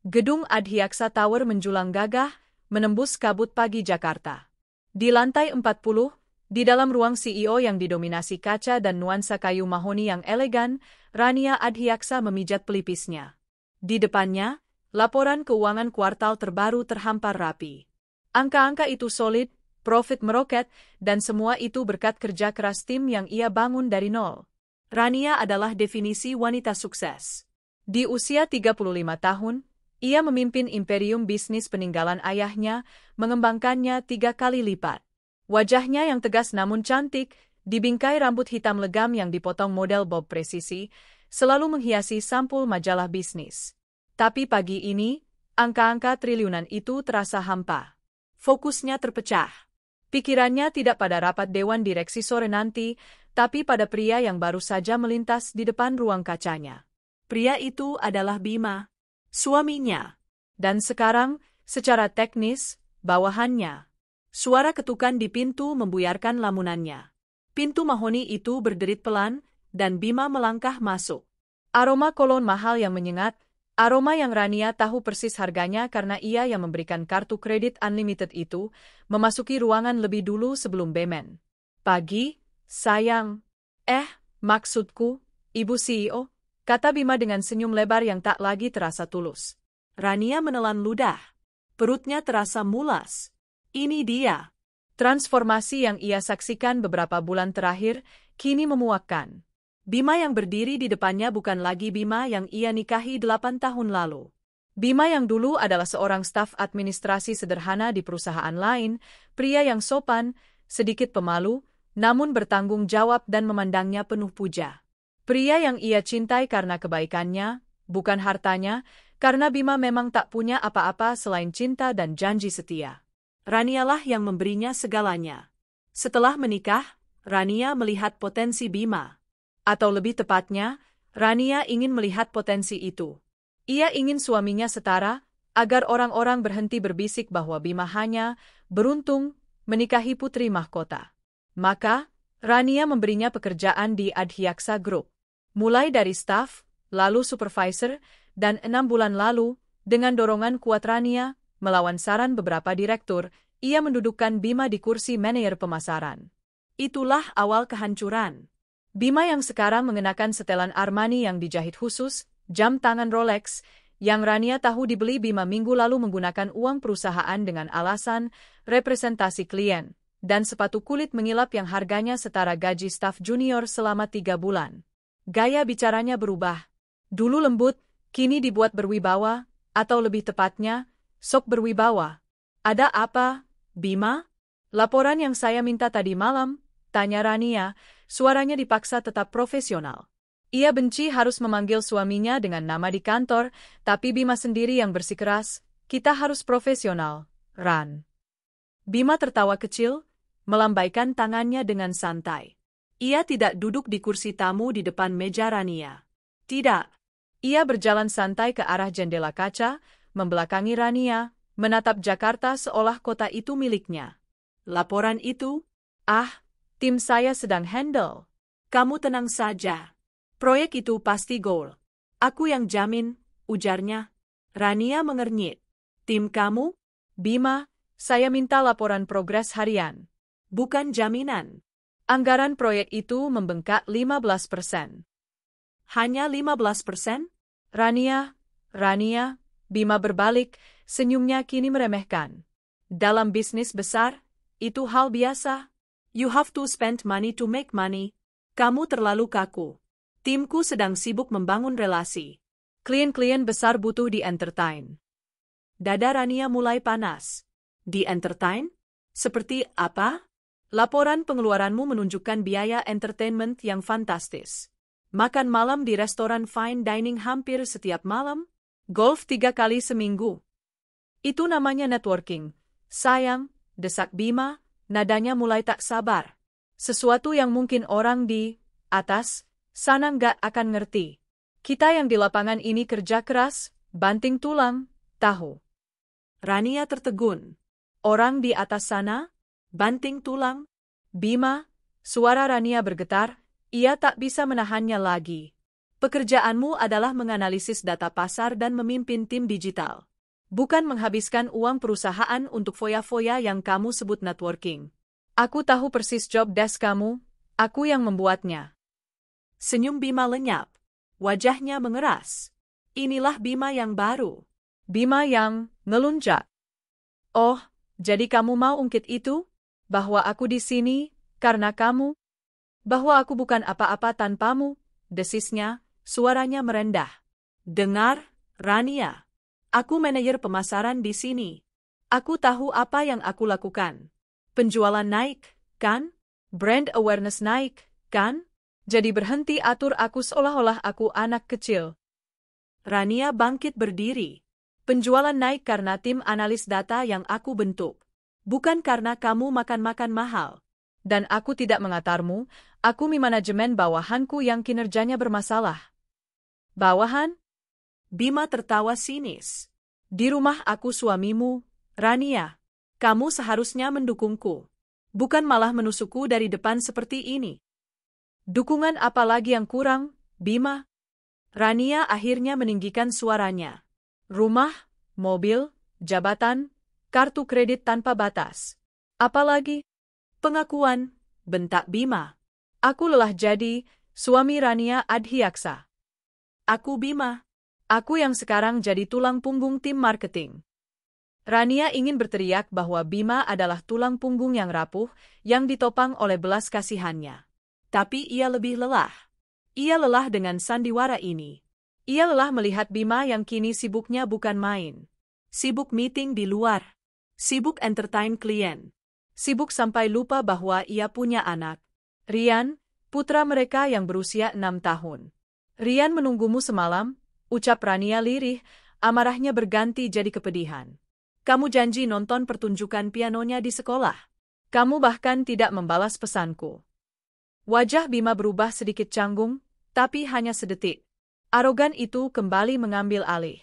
Gedung Adhiaksa Tower menjulang gagah, menembus kabut pagi Jakarta. Di lantai 40, di dalam ruang CEO yang didominasi kaca dan nuansa kayu mahoni yang elegan, Rania Adhiaksa memijat pelipisnya. Di depannya, laporan keuangan kuartal terbaru terhampar rapi. Angka-angka itu solid, profit meroket, dan semua itu berkat kerja keras tim yang ia bangun dari nol. Rania adalah definisi wanita sukses. Di usia 35 tahun, ia memimpin imperium bisnis peninggalan ayahnya, mengembangkannya 3 kali lipat. Wajahnya yang tegas namun cantik, dibingkai rambut hitam legam yang dipotong model bob presisi, selalu menghiasi sampul majalah bisnis. Tapi pagi ini, angka-angka triliunan itu terasa hampa. Fokusnya terpecah. Pikirannya tidak pada rapat dewan direksi sore nanti, tapi pada pria yang baru saja melintas di depan ruang kacanya. Pria itu adalah Bima, suaminya. Dan sekarang, secara teknis, bawahannya. Suara ketukan di pintu membuyarkan lamunannya. Pintu mahoni itu berderit pelan, dan Bima melangkah masuk. Aroma kolon mahal yang menyengat, aroma yang Rania tahu persis harganya karena ia yang memberikan kartu kredit unlimited itu, memasuki ruangan lebih dulu sebelum Bemen. Pagi, sayang. Maksudku, Ibu CEO, kata Bima dengan senyum lebar yang tak lagi terasa tulus. Rania menelan ludah. Perutnya terasa mulas. Ini dia. Transformasi yang ia saksikan beberapa bulan terakhir, kini memuakkan. Bima yang berdiri di depannya bukan lagi Bima yang ia nikahi 8 tahun lalu. Bima yang dulu adalah seorang staf administrasi sederhana di perusahaan lain, pria yang sopan, sedikit pemalu, namun bertanggung jawab dan memandangnya penuh puja. Pria yang ia cintai karena kebaikannya, bukan hartanya, karena Bima memang tak punya apa-apa selain cinta dan janji setia. Ranialah yang memberinya segalanya. Setelah menikah, Rania melihat potensi Bima. Atau lebih tepatnya, Rania ingin melihat potensi itu. Ia ingin suaminya setara, agar orang-orang berhenti berbisik bahwa Bima hanya beruntung menikahi putri mahkota. Maka, Rania memberinya pekerjaan di Adhiaksa Group. Mulai dari staf, lalu supervisor, dan 6 bulan lalu, dengan dorongan kuat Rania, melawan saran beberapa direktur, ia mendudukkan Bima di kursi manajer pemasaran. Itulah awal kehancuran. Bima yang sekarang mengenakan setelan Armani yang dijahit khusus, jam tangan Rolex, yang Rania tahu dibeli Bima minggu lalu menggunakan uang perusahaan dengan alasan representasi klien, dan sepatu kulit mengilap yang harganya setara gaji staf junior selama 3 bulan. Gaya bicaranya berubah. Dulu lembut, kini dibuat berwibawa, atau lebih tepatnya, sok berwibawa. Ada apa, Bima? Laporan yang saya minta tadi malam, tanya Rania, suaranya dipaksa tetap profesional. Ia benci harus memanggil suaminya dengan nama di kantor, tapi Bima sendiri yang bersikeras, kita harus profesional, Ran. Bima tertawa kecil, melambaikan tangannya dengan santai. Ia tidak duduk di kursi tamu di depan meja Rania. Tidak. Ia berjalan santai ke arah jendela kaca, membelakangi Rania, menatap Jakarta seolah kota itu miliknya. Laporan itu? Tim saya sedang handle. Kamu tenang saja. Proyek itu pasti goal. Aku yang jamin, ujarnya. Rania mengernyit. Tim kamu? Bima, saya minta laporan progres harian. Bukan jaminan. Anggaran proyek itu membengkak 15%. Hanya 15%? Rania, Bima berbalik, senyumnya kini meremehkan. Dalam bisnis besar, itu hal biasa. You have to spend money to make money. Kamu terlalu kaku. Timku sedang sibuk membangun relasi. Klien-klien besar butuh di-entertain. Dada Rania mulai panas. Di-entertain? Seperti apa? Laporan pengeluaranmu menunjukkan biaya entertainment yang fantastis. Makan malam di restoran fine dining hampir setiap malam, golf 3 kali seminggu. Itu namanya networking. Sayang, desak Bima, nadanya mulai tak sabar. Sesuatu yang mungkin orang di atas sana nggak akan ngerti. Kita yang di lapangan ini kerja keras, banting tulang, tahu. Rania tertegun. Orang di atas sana? Banting tulang? Bima, suara Rania bergetar, ia tak bisa menahannya lagi. Pekerjaanmu adalah menganalisis data pasar dan memimpin tim digital. Bukan menghabiskan uang perusahaan untuk foya-foya yang kamu sebut networking. Aku tahu persis job desk kamu, aku yang membuatnya. Senyum Bima lenyap. Wajahnya mengeras. Inilah Bima yang baru. Bima yang ngelunjak. Oh, jadi kamu mau ungkit itu? Bahwa aku di sini karena kamu? Bahwa aku bukan apa-apa tanpamu? Desisnya, suaranya merendah. Dengar, Rania. Aku manajer pemasaran di sini. Aku tahu apa yang aku lakukan. Penjualan naik, kan? Brand awareness naik, kan? Jadi berhenti atur aku seolah-olah aku anak kecil. Rania bangkit berdiri. Penjualan naik karena tim analis data yang aku bentuk. Bukan karena kamu makan-makan mahal. Dan aku tidak mengatarmu, aku manajemen bawahanku yang kinerjanya bermasalah. Bawahan? Bima tertawa sinis. Di rumah aku suamimu, Rania. Kamu seharusnya mendukungku. Bukan malah menusukku dari depan seperti ini. Dukungan apa lagi yang kurang, Bima? Rania akhirnya meninggikan suaranya. Rumah, mobil, jabatan, kartu kredit tanpa batas. Apalagi? Pengakuan, bentak Bima. Aku lelah jadi suami Rania Adhyaksa. Aku Bima. Aku yang sekarang jadi tulang punggung tim marketing. Rania ingin berteriak bahwa Bima adalah tulang punggung yang rapuh, yang ditopang oleh belas kasihannya. Tapi ia lebih lelah. Ia lelah dengan sandiwara ini. Ia lelah melihat Bima yang kini sibuknya bukan main. Sibuk meeting di luar. Sibuk entertain klien. Sibuk sampai lupa bahwa ia punya anak. Rian, putra mereka yang berusia 6 tahun. Rian menunggumu semalam, ucap Rania lirih, amarahnya berganti jadi kepedihan. Kamu janji nonton pertunjukan pianonya di sekolah. Kamu bahkan tidak membalas pesanku. Wajah Bima berubah sedikit canggung, tapi hanya sedetik. Arogan itu kembali mengambil alih.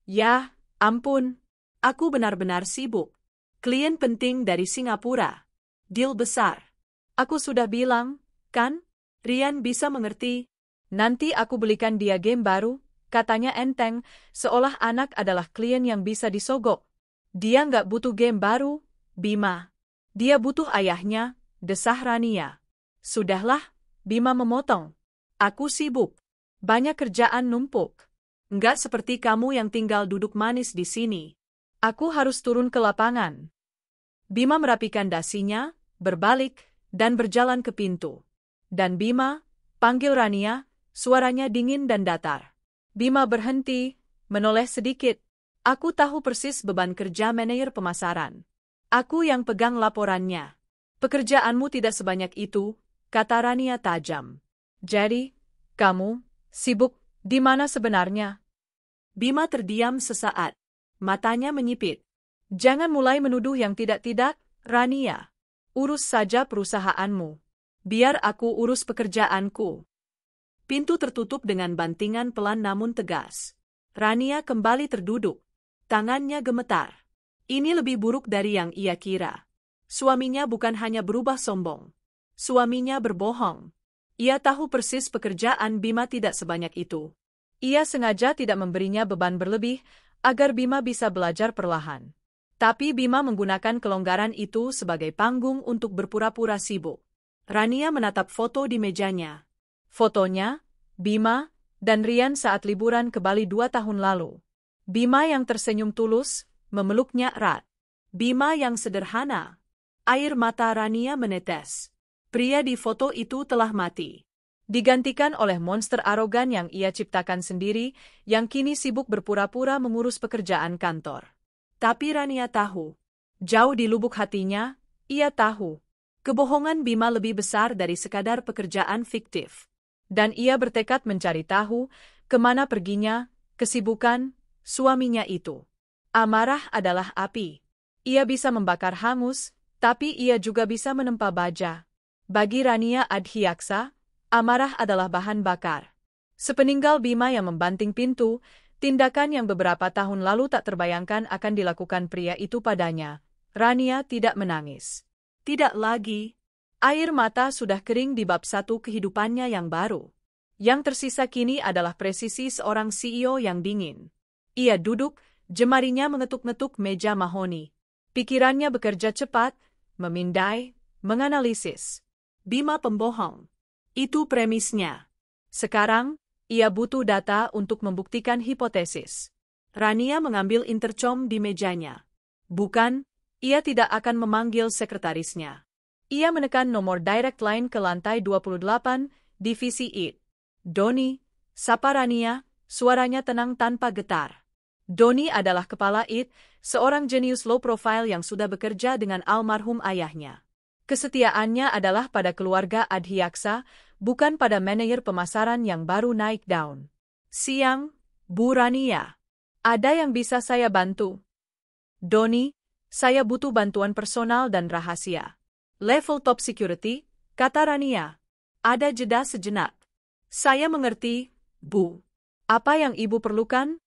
Ya, ampun. Aku benar-benar sibuk. Klien penting dari Singapura. Deal besar. Aku sudah bilang, kan? Rian bisa mengerti. Nanti aku belikan dia game baru, katanya enteng, seolah anak adalah klien yang bisa disogok. Dia nggak butuh game baru, Bima. Dia butuh ayahnya, desah Rania. Sudahlah, Bima memotong. Aku sibuk. Banyak kerjaan numpuk. Nggak seperti kamu yang tinggal duduk manis di sini. Aku harus turun ke lapangan. Bima merapikan dasinya, berbalik, dan berjalan ke pintu. Dan Bima, panggil Rania, suaranya dingin dan datar. Bima berhenti, menoleh sedikit. Aku tahu persis beban kerja manajer pemasaran. Aku yang pegang laporannya. Pekerjaanmu tidak sebanyak itu, kata Rania tajam. Jadi, kamu sibuk di mana sebenarnya? Bima terdiam sesaat. Matanya menyipit. Jangan mulai menuduh yang tidak-tidak, Rania. Urus saja perusahaanmu. Biar aku urus pekerjaanku. Pintu tertutup dengan bantingan pelan namun tegas. Rania kembali terduduk. Tangannya gemetar. Ini lebih buruk dari yang ia kira. Suaminya bukan hanya berubah sombong. Suaminya berbohong. Ia tahu persis pekerjaan Bima tidak sebanyak itu. Ia sengaja tidak memberinya beban berlebih, agar Bima bisa belajar perlahan. Tapi Bima menggunakan kelonggaran itu sebagai panggung untuk berpura-pura sibuk. Rania menatap foto di mejanya. Fotonya, Bima, dan Rian saat liburan ke Bali 2 tahun lalu. Bima yang tersenyum tulus, memeluknya erat. Bima yang sederhana. Air mata Rania menetes. Pria di foto itu telah mati. Digantikan oleh monster arogan yang ia ciptakan sendiri, yang kini sibuk berpura-pura mengurus pekerjaan kantor. Tapi Rania tahu. Jauh di lubuk hatinya, ia tahu. Kebohongan Bima lebih besar dari sekadar pekerjaan fiktif. Dan ia bertekad mencari tahu, kemana perginya, kesibukan, suaminya itu. Amarah adalah api. Ia bisa membakar hangus, tapi ia juga bisa menempa baja. Bagi Rania Adhyaksa, amarah adalah bahan bakar. Sepeninggal Bima yang membanting pintu, tindakan yang beberapa tahun lalu tak terbayangkan akan dilakukan pria itu padanya, Rania tidak menangis. Tidak lagi. Air mata sudah kering di bab 1 kehidupannya yang baru. Yang tersisa kini adalah presisi seorang CEO yang dingin. Ia duduk, jemarinya mengetuk-ngetuk meja mahoni. Pikirannya bekerja cepat, memindai, menganalisis. Bima pembohong. Itu premisnya. Sekarang, ia butuh data untuk membuktikan hipotesis. Rania mengambil intercom di mejanya. Bukan, ia tidak akan memanggil sekretarisnya. Ia menekan nomor direct line ke lantai 28, divisi IT. Doni, sapa Rania, suaranya tenang tanpa getar. Doni adalah kepala IT, seorang jenius low profile yang sudah bekerja dengan almarhum ayahnya. Kesetiaannya adalah pada keluarga Adhyaksa, bukan pada manajer pemasaran yang baru naik daun. Siang, Bu Rania. Ada yang bisa saya bantu? Doni, saya butuh bantuan personal dan rahasia. Level top security, kata Rania. Ada jeda sejenak. Saya mengerti, Bu. Apa yang Ibu perlukan?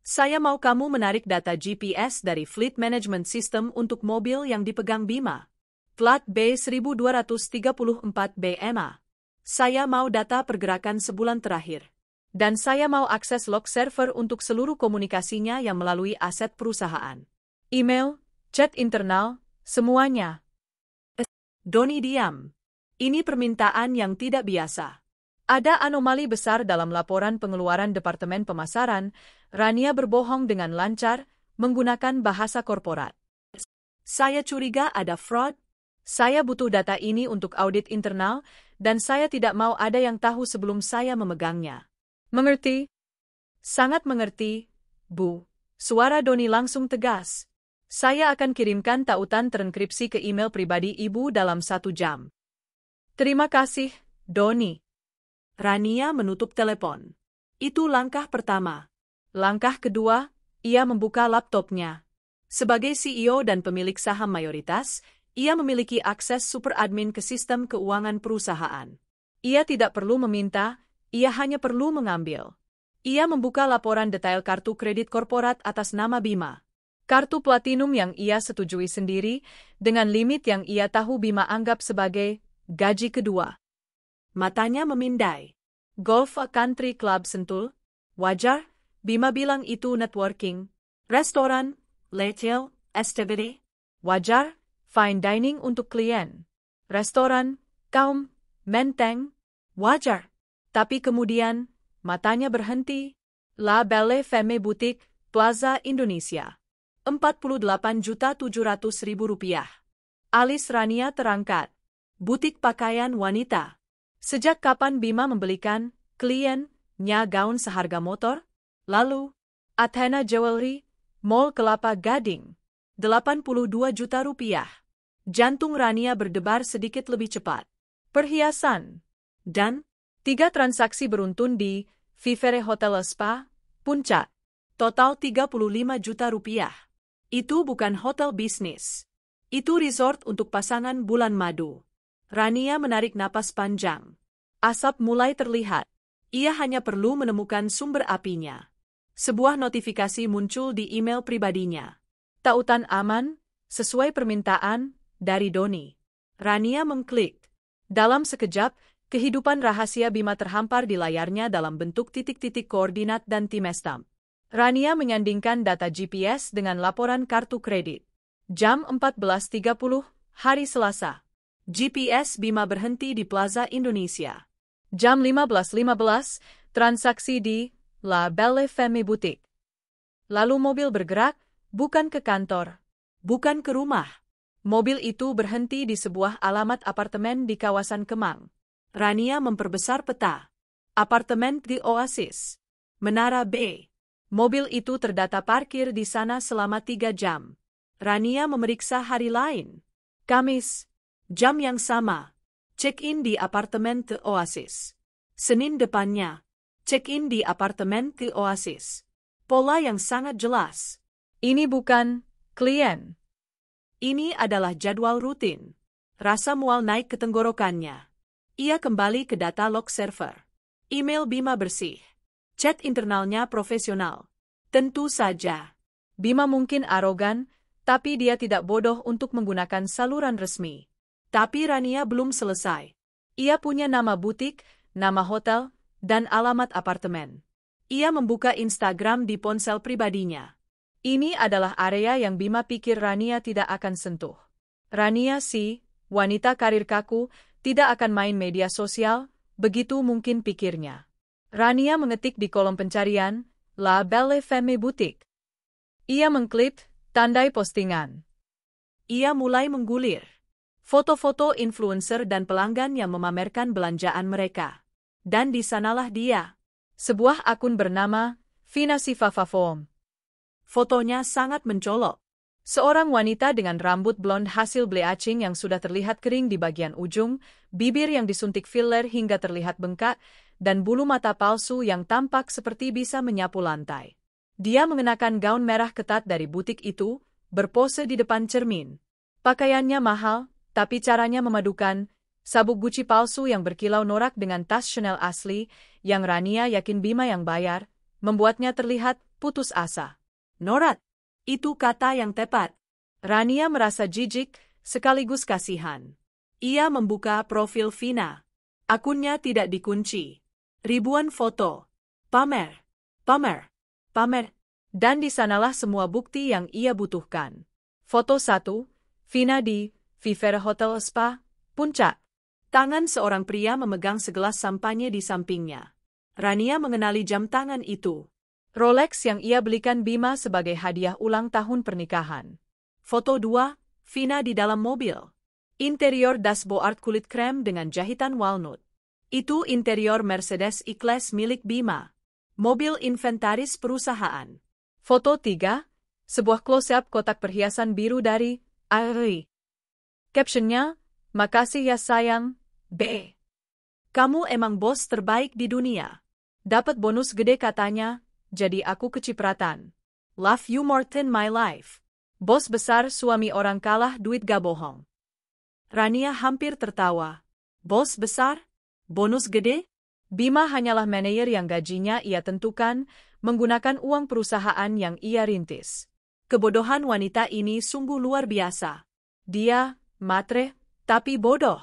Saya mau kamu menarik data GPS dari Fleet Management System untuk mobil yang dipegang Bima. Plat B1234 BMA. Saya mau data pergerakan sebulan terakhir. Dan saya mau akses log server untuk seluruh komunikasinya yang melalui aset perusahaan. Email, chat internal, semuanya. Doni diam. Ini permintaan yang tidak biasa. Ada anomali besar dalam laporan pengeluaran Departemen Pemasaran. Rania berbohong dengan lancar, menggunakan bahasa korporat. Saya curiga ada fraud. Saya butuh data ini untuk audit internal, dan saya tidak mau ada yang tahu sebelum saya memegangnya. Mengerti? Sangat mengerti, Bu. Suara Doni langsung tegas. Saya akan kirimkan tautan terenkripsi ke email pribadi Ibu dalam 1 jam. Terima kasih, Doni. Rania menutup telepon. Itu langkah pertama. Langkah kedua, ia membuka laptopnya. Sebagai CEO dan pemilik saham mayoritas, ia memiliki akses super admin ke sistem keuangan perusahaan. Ia tidak perlu meminta, ia hanya perlu mengambil. Ia membuka laporan detail kartu kredit korporat atas nama Bima. Kartu platinum yang ia setujui sendiri, dengan limit yang ia tahu Bima anggap sebagai gaji kedua. Matanya memindai. Golf Country Club Sentul? Wajar, Bima bilang itu networking. Restoran, retail, STBD? Wajar, fine dining untuk klien. Restoran, kaum, menteng? Wajar. Tapi kemudian, matanya berhenti. La Belle Femme Boutique, Plaza Indonesia. Rp48.700.000. Alis Rania terangkat. Butik pakaian wanita. Sejak kapan Bima membelikan kliennya gaun seharga motor? Lalu, Athena Jewelry, Mall Kelapa Gading, Rp82 juta. Jantung Rania berdebar sedikit lebih cepat. Perhiasan. Dan 3 transaksi beruntun di Vivere Hotel Spa, Puncak. Total Rp35 juta. Itu bukan hotel bisnis. Itu resort untuk pasangan bulan madu. Rania menarik napas panjang. Asap mulai terlihat. Ia hanya perlu menemukan sumber apinya. Sebuah notifikasi muncul di email pribadinya. Tautan aman, sesuai permintaan, dari Doni. Rania mengklik. Dalam sekejap, kehidupan rahasia Bima terhampar di layarnya dalam bentuk titik-titik koordinat dan timestamp. Rania menyandingkan data GPS dengan laporan kartu kredit. Jam 14.30, hari Selasa. GPS Bima berhenti di Plaza Indonesia. Jam 15.15, transaksi di La Belle Femme Boutique. Lalu mobil bergerak, bukan ke kantor, bukan ke rumah. Mobil itu berhenti di sebuah alamat apartemen di kawasan Kemang. Rania memperbesar peta. Apartemen di Oasis. Menara B. Mobil itu terdata parkir di sana selama 3 jam. Rania memeriksa hari lain. Kamis. Jam yang sama. Check-in di apartemen The Oasis. Senin depannya. Check-in di apartemen The Oasis. Pola yang sangat jelas. Ini bukan klien. Ini adalah jadwal rutin. Rasa mual naik ke tenggorokannya. Ia kembali ke data log server. Email Bima bersih. Chat internalnya profesional. Tentu saja. Bima mungkin arogan, tapi dia tidak bodoh untuk menggunakan saluran resmi. Tapi Rania belum selesai. Ia punya nama butik, nama hotel, dan alamat apartemen. Ia membuka Instagram di ponsel pribadinya. Ini adalah area yang Bima pikir Rania tidak akan sentuh. Rania si wanita karir kaku, tidak akan main media sosial, begitu mungkin pikirnya. Rania mengetik di kolom pencarian, La Belle Femme Boutique. Ia mengklik, tandai postingan. Ia mulai menggulir foto-foto influencer dan pelanggan yang memamerkan belanjaan mereka. Dan di sanalah dia. Sebuah akun bernama Vina Sivafafom. Fotonya sangat mencolok. Seorang wanita dengan rambut blond hasil bleaching yang sudah terlihat kering di bagian ujung, bibir yang disuntik filler hingga terlihat bengkak, dan bulu mata palsu yang tampak seperti bisa menyapu lantai. Dia mengenakan gaun merah ketat dari butik itu, berpose di depan cermin. Pakaiannya mahal, tapi caranya memadukan, sabuk Gucci palsu yang berkilau norak dengan tas Chanel asli, yang Rania yakin Bima yang bayar, membuatnya terlihat putus asa. Norak, itu kata yang tepat. Rania merasa jijik, sekaligus kasihan. Ia membuka profil Vina. Akunnya tidak dikunci. Ribuan foto. Pamer. Dan di sanalah semua bukti yang ia butuhkan. Foto 1, Vina di Vivera Hotel Spa, Puncak. Tangan seorang pria memegang segelas sampanye di sampingnya. Rania mengenali jam tangan itu. Rolex yang ia belikan Bima sebagai hadiah ulang tahun pernikahan. Foto 2, Vina di dalam mobil. Interior dashboard kulit krem dengan jahitan walnut. Itu interior Mercedes E-Class milik Bima. Mobil inventaris perusahaan. Foto 3, sebuah close-up kotak perhiasan biru dari Ari. Captionnya, makasih ya sayang, B. Kamu emang bos terbaik di dunia. Dapat bonus gede katanya, jadi aku kecipratan. Love you more than my life. Bos besar suami orang kalah duit gak bohong. Rania hampir tertawa. Bos besar? Bonus gede? Bima hanyalah manajer yang gajinya ia tentukan, menggunakan uang perusahaan yang ia rintis. Kebodohan wanita ini sungguh luar biasa. Dia matre, tapi bodoh.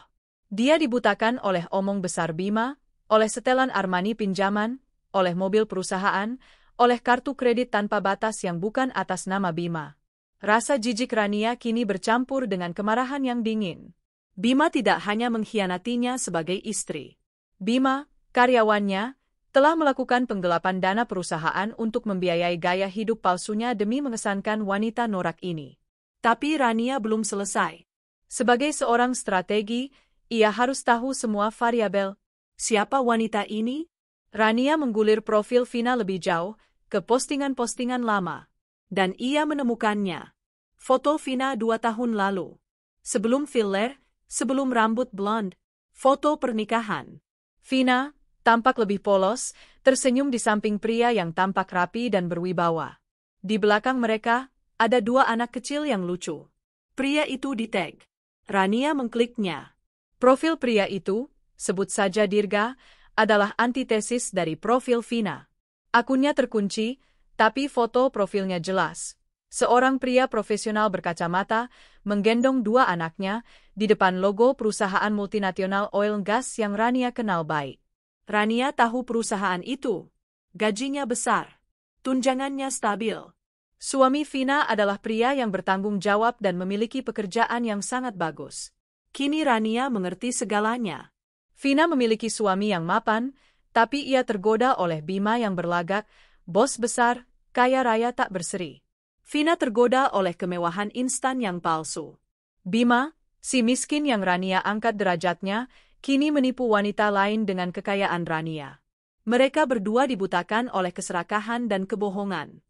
Dia dibutakan oleh omong besar Bima, oleh setelan Armani pinjaman, oleh mobil perusahaan, oleh kartu kredit tanpa batas yang bukan atas nama Bima. Rasa jijik Rania kini bercampur dengan kemarahan yang dingin. Bima tidak hanya mengkhianatinya sebagai istri. Bima, karyawannya, telah melakukan penggelapan dana perusahaan untuk membiayai gaya hidup palsunya demi mengesankan wanita norak ini. Tapi Rania belum selesai. Sebagai seorang strategi, ia harus tahu semua variabel. Siapa wanita ini? Rania menggulir profil Vina lebih jauh, ke postingan-postingan lama. Dan ia menemukannya. Foto Vina 2 tahun lalu. Sebelum filler, sebelum rambut blond. Foto pernikahan. Vina, tampak lebih polos, tersenyum di samping pria yang tampak rapi dan berwibawa. Di belakang mereka, ada 2 anak kecil yang lucu. Pria itu di-tag. Rania mengkliknya. Profil pria itu, sebut saja Dirga, adalah antitesis dari profil Vina. Akunnya terkunci, tapi foto profilnya jelas. Seorang pria profesional berkacamata, menggendong 2 anaknya, di depan logo perusahaan multinasional oil gas yang Rania kenal baik. Rania tahu perusahaan itu. Gajinya besar. Tunjangannya stabil. Suami Vina adalah pria yang bertanggung jawab dan memiliki pekerjaan yang sangat bagus. Kini Rania mengerti segalanya. Vina memiliki suami yang mapan, tapi ia tergoda oleh Bima yang berlagak, bos besar, kaya raya tak berseri. Vina tergoda oleh kemewahan instan yang palsu. Bima, si miskin yang Rania angkat derajatnya, kini menipu wanita lain dengan kekayaan Rania. Mereka berdua dibutakan oleh keserakahan dan kebohongan.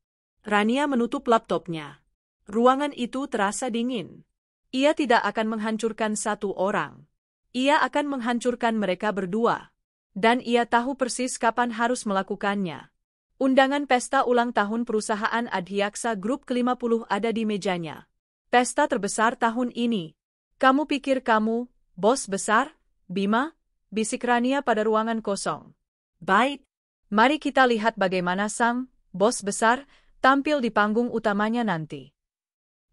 Rania menutup laptopnya. Ruangan itu terasa dingin. Ia tidak akan menghancurkan 1 orang. Ia akan menghancurkan mereka berdua. Dan ia tahu persis kapan harus melakukannya. Undangan pesta ulang tahun perusahaan Adhyaksa Group ke-50 ada di mejanya. Pesta terbesar tahun ini. Kamu pikir kamu, bos besar, Bima? Bisik Rania pada ruangan kosong. Baik. Mari kita lihat bagaimana sang bos besar tampil di panggung utamanya nanti.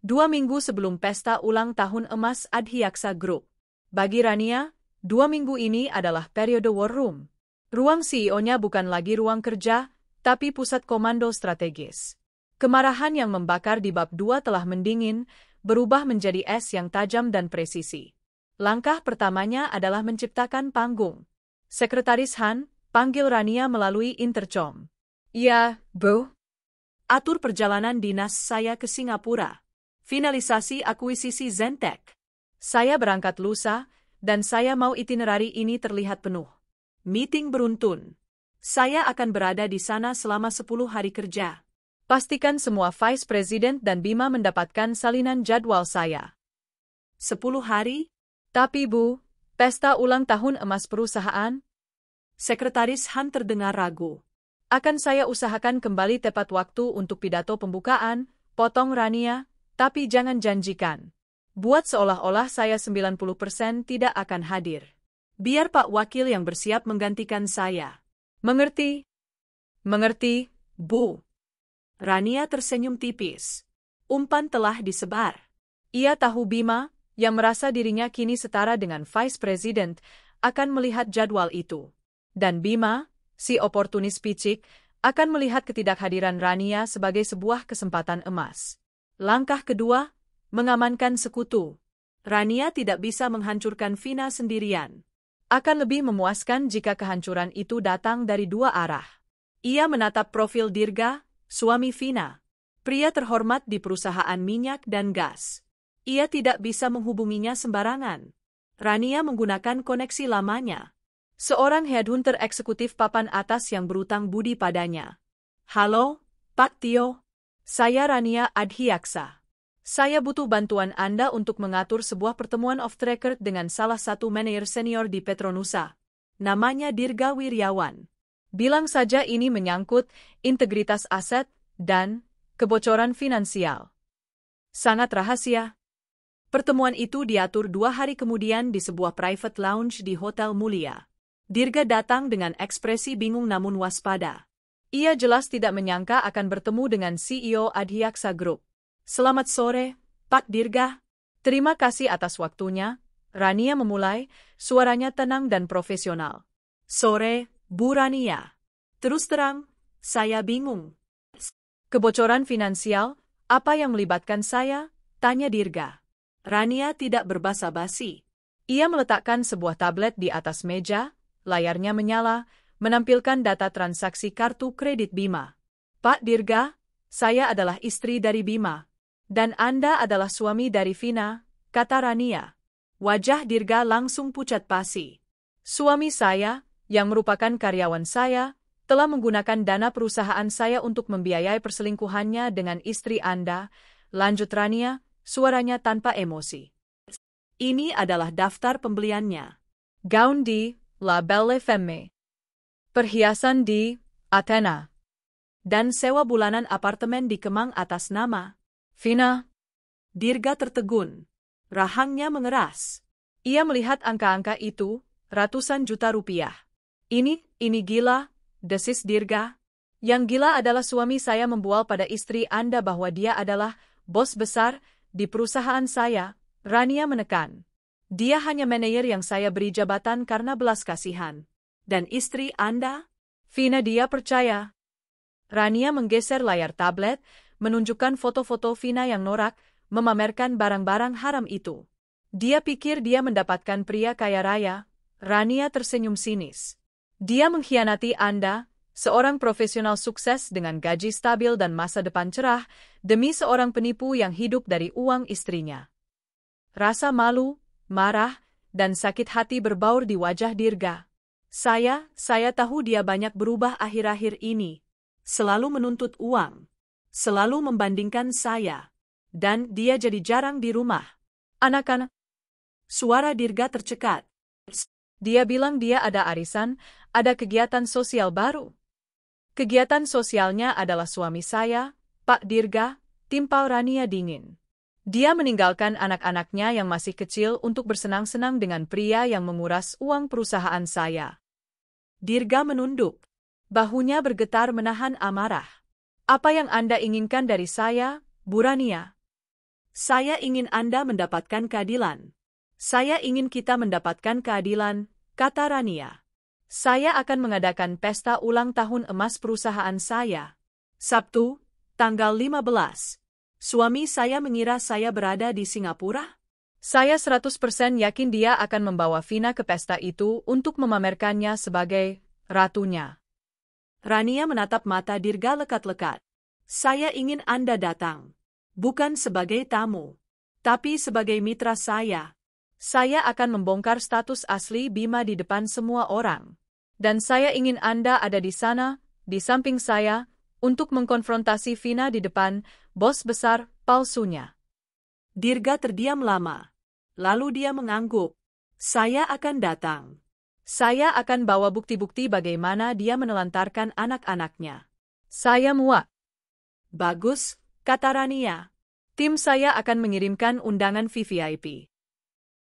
2 minggu sebelum pesta ulang tahun emas Adhyaksa Group. Bagi Rania, 2 minggu ini adalah periode war room. Ruang CEO-nya bukan lagi ruang kerja, tapi pusat komando strategis. Kemarahan yang membakar di bab 2 telah mendingin, berubah menjadi es yang tajam dan presisi. Langkah pertamanya adalah menciptakan panggung. Sekretaris Han, panggil Rania melalui intercom. Ya, Bu. Atur perjalanan dinas saya ke Singapura. Finalisasi akuisisi Zentek. Saya berangkat lusa, dan saya mau itinerari ini terlihat penuh. Meeting beruntun. Saya akan berada di sana selama 10 hari kerja. Pastikan semua Vice President dan Bima mendapatkan salinan jadwal saya. 10 hari? Tapi Bu, pesta ulang tahun emas perusahaan? Sekretaris Han terdengar ragu. Akan saya usahakan kembali tepat waktu untuk pidato pembukaan, potong Rania, tapi jangan janjikan. Buat seolah-olah saya 90% tidak akan hadir. Biar Pak Wakil yang bersiap menggantikan saya. Mengerti? Mengerti, Bu. Rania tersenyum tipis. Umpan telah disebar. Ia tahu Bima, yang merasa dirinya kini setara dengan Vice President, akan melihat jadwal itu. Dan Bima, si oportunis picik, akan melihat ketidakhadiran Rania sebagai sebuah kesempatan emas. Langkah kedua, mengamankan sekutu. Rania tidak bisa menghancurkan Vina sendirian. Akan lebih memuaskan jika kehancuran itu datang dari dua arah. Ia menatap profil Dirga, suami Vina, pria terhormat di perusahaan minyak dan gas. Ia tidak bisa menghubunginya sembarangan. Rania menggunakan koneksi lamanya. Seorang headhunter eksekutif papan atas yang berutang budi padanya. Halo, Pak Tio. Saya Rania Adhyaksa. Saya butuh bantuan Anda untuk mengatur sebuah pertemuan off-the-record dengan salah satu manajer senior di Petronusa. Namanya Dirga Wiryawan. Bilang saja ini menyangkut integritas aset dan kebocoran finansial. Sangat rahasia. Pertemuan itu diatur 2 hari kemudian di sebuah private lounge di Hotel Mulia. Dirga datang dengan ekspresi bingung namun waspada. Ia jelas tidak menyangka akan bertemu dengan CEO Adhyaksa Group. Selamat sore, Pak Dirga. Terima kasih atas waktunya. Rania memulai, suaranya tenang dan profesional. Sore, Bu Rania. Terus terang, saya bingung. Kebocoran finansial, apa yang melibatkan saya? Tanya Dirga. Rania tidak berbasa-basi. Ia meletakkan sebuah tablet di atas meja, layarnya menyala, menampilkan data transaksi kartu kredit Bima. Pak Dirga, saya adalah istri dari Bima. Dan Anda adalah suami dari Vina, kata Rania. Wajah Dirga langsung pucat pasi. Suami saya, yang merupakan karyawan saya, telah menggunakan dana perusahaan saya untuk membiayai perselingkuhannya dengan istri Anda, lanjut Rania, suaranya tanpa emosi. Ini adalah daftar pembeliannya. Gaun di La Belle Femme. Perhiasan di Athena. Dan sewa bulanan apartemen di Kemang atas nama Vina. Dirga tertegun. Rahangnya mengeras. Ia melihat angka-angka itu, ratusan juta rupiah. Ini gila, desis Dirga. Yang gila adalah suami saya membual pada istri Anda bahwa dia adalah bos besar di perusahaan saya, Rania menekan. Dia hanya manajer yang saya beri jabatan karena belas kasihan. Dan istri Anda? Vina dia percaya. Rania menggeser layar tablet, menunjukkan foto-foto Vina yang norak, memamerkan barang-barang haram itu. Dia pikir dia mendapatkan pria kaya raya. Rania tersenyum sinis. Dia mengkhianati Anda, seorang profesional sukses dengan gaji stabil dan masa depan cerah, demi seorang penipu yang hidup dari uang istrinya. Rasa malu, marah, dan sakit hati berbaur di wajah Dirga. Saya tahu dia banyak berubah akhir-akhir ini. Selalu menuntut uang. Selalu membandingkan saya. Dan dia jadi jarang di rumah. Anak-anak. Suara Dirga tercekat. Dia bilang dia ada arisan, ada kegiatan sosial baru. Kegiatan sosialnya adalah suami saya, Pak Dirga, timpal Rania dingin. Dia meninggalkan anak-anaknya yang masih kecil untuk bersenang-senang dengan pria yang menguras uang perusahaan saya. Dirga menunduk. Bahunya bergetar menahan amarah. Apa yang Anda inginkan dari saya, Bu Rania? Saya ingin Anda mendapatkan keadilan. Saya ingin kita mendapatkan keadilan, kata Rania. Saya akan mengadakan pesta ulang tahun emas perusahaan saya. Sabtu, tanggal 15. Suami saya mengira saya berada di Singapura. Saya 100% yakin dia akan membawa Vina ke pesta itu untuk memamerkannya sebagai ratunya. Rania menatap mata Dirga lekat-lekat. Saya ingin Anda datang. Bukan sebagai tamu, tapi sebagai mitra saya. Saya akan membongkar status asli Bima di depan semua orang. Dan saya ingin Anda ada di sana, di samping saya, untuk mengkonfrontasi Vina di depan bos besar palsunya. Dirga terdiam lama. Lalu dia mengangguk. Saya akan datang. Saya akan bawa bukti-bukti bagaimana dia menelantarkan anak-anaknya. Saya muak. Bagus, kata Rania. Tim saya akan mengirimkan undangan VVIP.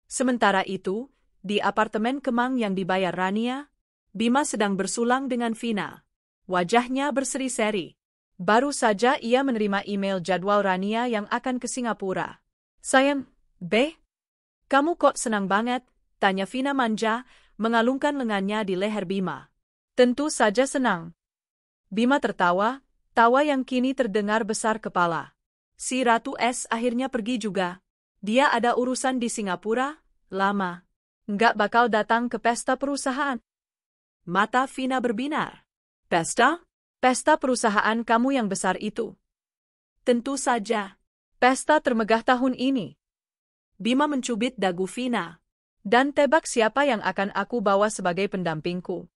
Sementara itu, di apartemen kemang yang dibayar Rania, Bima sedang bersulang dengan Vina. Wajahnya berseri-seri. Baru saja ia menerima email jadwal Rania yang akan ke Singapura. Sayang, kamu kok senang banget? Tanya Vina manja, mengalungkan lengannya di leher Bima. Tentu saja senang. Bima tertawa, tawa yang kini terdengar besar kepala. Si Ratu S akhirnya pergi juga. Dia ada urusan di Singapura, lama. Nggak bakal datang ke pesta perusahaan. Mata Vina berbinar. Pesta? Pesta perusahaan kamu yang besar itu. Tentu saja. Pesta termegah tahun ini. Bima mencubit dagu Vina. Dan tebak siapa yang akan aku bawa sebagai pendampingku.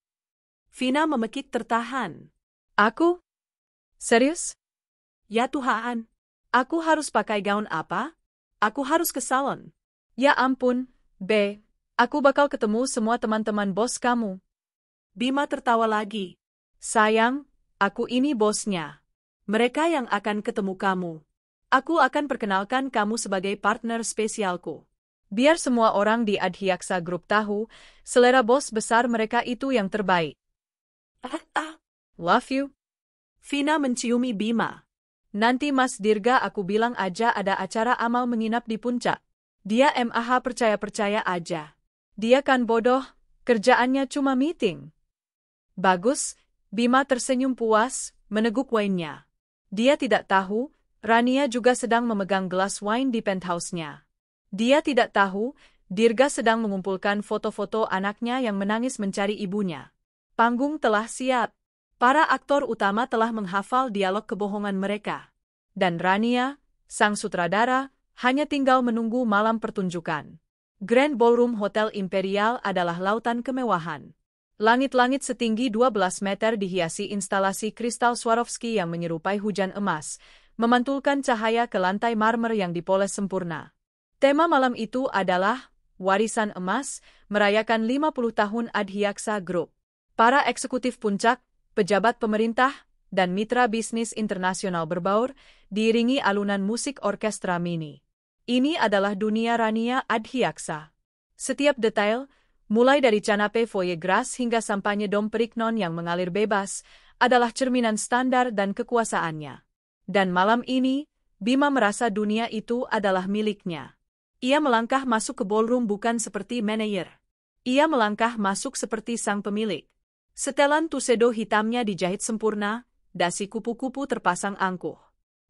Vina memekik tertahan. Aku? Serius? Ya Tuhan. Aku harus pakai gaun apa? Aku harus ke salon. Ya ampun, aku bakal ketemu semua teman-teman bos kamu. Bima tertawa lagi. Sayang, aku ini bosnya. Mereka yang akan ketemu kamu. Aku akan perkenalkan kamu sebagai partner spesialku. Biar semua orang di Adhyaksa Group tahu, selera bos besar mereka itu yang terbaik. Love you. Vina menciumi Bima. Nanti Mas Dirga aku bilang aja ada acara amal menginap di puncak. Dia MAH percaya-percaya aja. Dia kan bodoh, kerjaannya cuma meeting. Bagus, Bima tersenyum puas, meneguk wine-nya. Dia tidak tahu, Rania juga sedang memegang gelas wine di penthouse-nya. Dia tidak tahu, Dirga sedang mengumpulkan foto-foto anaknya yang menangis mencari ibunya. Panggung telah siap. Para aktor utama telah menghafal dialog kebohongan mereka. Dan Rania, sang sutradara, hanya tinggal menunggu malam pertunjukan. Grand Ballroom Hotel Imperial adalah lautan kemewahan. Langit-langit setinggi 12 meter dihiasi instalasi kristal Swarovski yang menyerupai hujan emas, memantulkan cahaya ke lantai marmer yang dipoles sempurna. Tema malam itu adalah Warisan Emas, merayakan 50 tahun Adhyaksa Group. Para eksekutif puncak, pejabat pemerintah, dan mitra bisnis internasional berbaur, diiringi alunan musik orkestra mini. Ini adalah dunia Rania Adhyaksa. Setiap detail, mulai dari canape foyer gras hingga sampanye Dom Perignon yang mengalir bebas, adalah cerminan standar dan kekuasaannya. Dan malam ini, Bima merasa dunia itu adalah miliknya. Ia melangkah masuk ke ballroom bukan seperti manajer. Ia melangkah masuk seperti sang pemilik. Setelan tuxedo hitamnya dijahit sempurna, dasi kupu-kupu terpasang angkuh.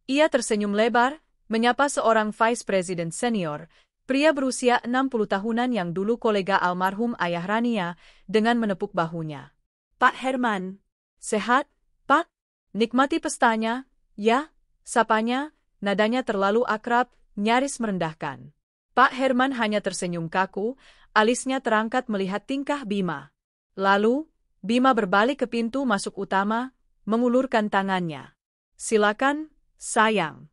Ia tersenyum lebar, menyapa seorang vice president senior, pria berusia 60 tahunan yang dulu kolega almarhum ayah Rania, dengan menepuk bahunya. Pak Herman. Sehat, Pak? Nikmati pestanya, ya? Sapanya, nadanya terlalu akrab, nyaris merendahkan. Pak Herman hanya tersenyum kaku, alisnya terangkat melihat tingkah Bima. Lalu, Bima berbalik ke pintu masuk utama, mengulurkan tangannya. Silakan, sayang.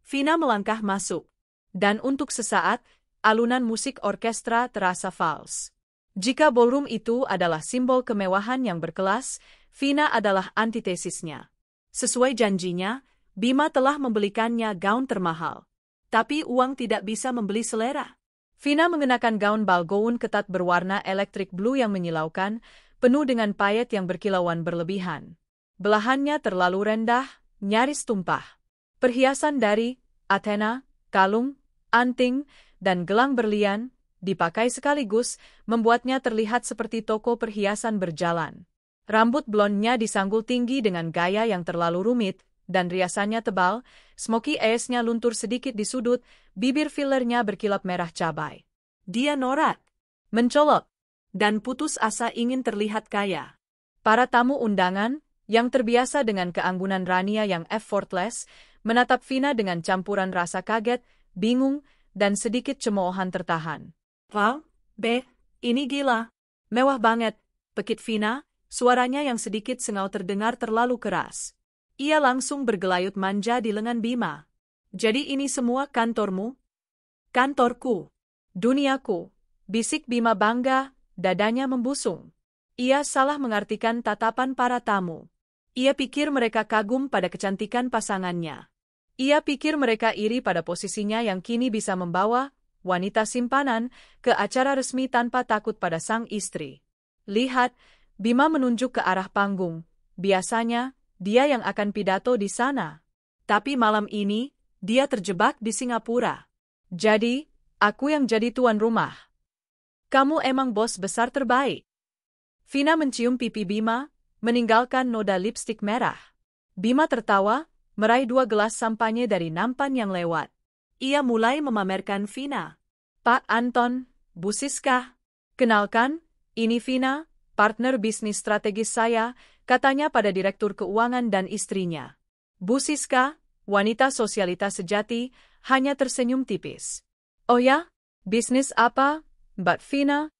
Vina melangkah masuk. Dan untuk sesaat, alunan musik orkestra terasa fals. Jika ballroom itu adalah simbol kemewahan yang berkelas, Vina adalah antitesisnya. Sesuai janjinya, Bima telah membelikannya gaun termahal. Tapi uang tidak bisa membeli selera. Vina mengenakan gaun bal gaun ketat berwarna elektrik blue yang menyilaukan, penuh dengan payet yang berkilauan berlebihan. Belahannya terlalu rendah, nyaris tumpah. Perhiasan dari Athena, kalung, anting, dan gelang berlian, dipakai sekaligus, membuatnya terlihat seperti toko perhiasan berjalan. Rambut blondnya disanggul tinggi dengan gaya yang terlalu rumit, dan riasannya tebal, smoky eyesnya luntur sedikit di sudut, bibir fillernya berkilap merah cabai. Dia norak, mencolok, dan putus asa ingin terlihat kaya. Para tamu undangan, yang terbiasa dengan keanggunan Rania yang effortless, menatap Vina dengan campuran rasa kaget, bingung, dan sedikit cemoohan tertahan. Wow, ini gila. Mewah banget, pekit Vina, suaranya yang sedikit sengau terdengar terlalu keras. Ia langsung bergelayut manja di lengan Bima. Jadi ini semua kantormu? Kantorku. Duniaku. Bisik Bima bangga, dadanya membusung. Ia salah mengartikan tatapan para tamu. Ia pikir mereka kagum pada kecantikan pasangannya. Ia pikir mereka iri pada posisinya yang kini bisa membawa wanita simpanan ke acara resmi tanpa takut pada sang istri. Lihat, Bima menunjuk ke arah panggung. Biasanya, dia yang akan pidato di sana. Tapi malam ini, dia terjebak di Singapura. Jadi, aku yang jadi tuan rumah. Kamu emang bos besar terbaik. Vina mencium pipi Bima, meninggalkan noda lipstik merah. Bima tertawa, meraih 2 gelas sampanye dari nampan yang lewat. Ia mulai memamerkan Vina. Pak Anton, Bu Siska. Kenalkan, ini Vina, partner bisnis strategis saya, katanya pada direktur keuangan dan istrinya. Bu Siska, wanita sosialitas sejati, hanya tersenyum tipis. Oh ya? Bisnis apa, Mbak Vina?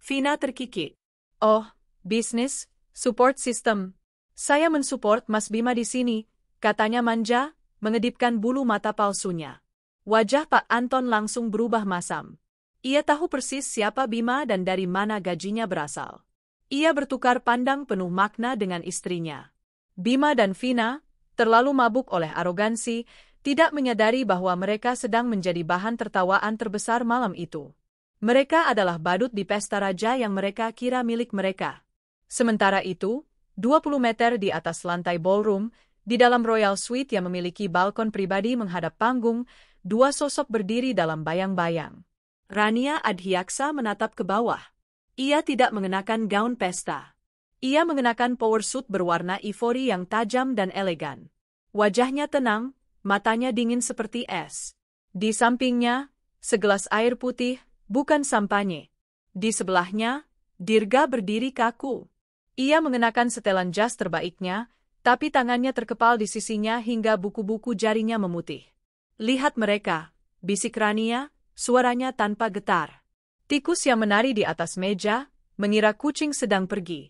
Vina terkikik. Oh, bisnis, support system. Saya mensupport Mas Bima di sini, katanya manja, mengedipkan bulu mata palsunya. Wajah Pak Anton langsung berubah masam. Ia tahu persis siapa Bima dan dari mana gajinya berasal. Ia bertukar pandang penuh makna dengan istrinya. Bima dan Vina, terlalu mabuk oleh arogansi, tidak menyadari bahwa mereka sedang menjadi bahan tertawaan terbesar malam itu. Mereka adalah badut di pesta raja yang mereka kira milik mereka. Sementara itu, 20 meter di atas lantai ballroom, di dalam Royal Suite yang memiliki balkon pribadi menghadap panggung, 2 sosok berdiri dalam bayang-bayang. Rania Adhyaksa menatap ke bawah. Ia tidak mengenakan gaun pesta. Ia mengenakan power suit berwarna ivory yang tajam dan elegan. Wajahnya tenang, matanya dingin seperti es. Di sampingnya, segelas air putih, bukan sampanye. Di sebelahnya, Dirga berdiri kaku. Ia mengenakan setelan jas terbaiknya, tapi tangannya terkepal di sisinya hingga buku-buku jarinya memutih. Lihat mereka, bisik Rania, suaranya tanpa getar. Tikus yang menari di atas meja, mengira kucing sedang pergi.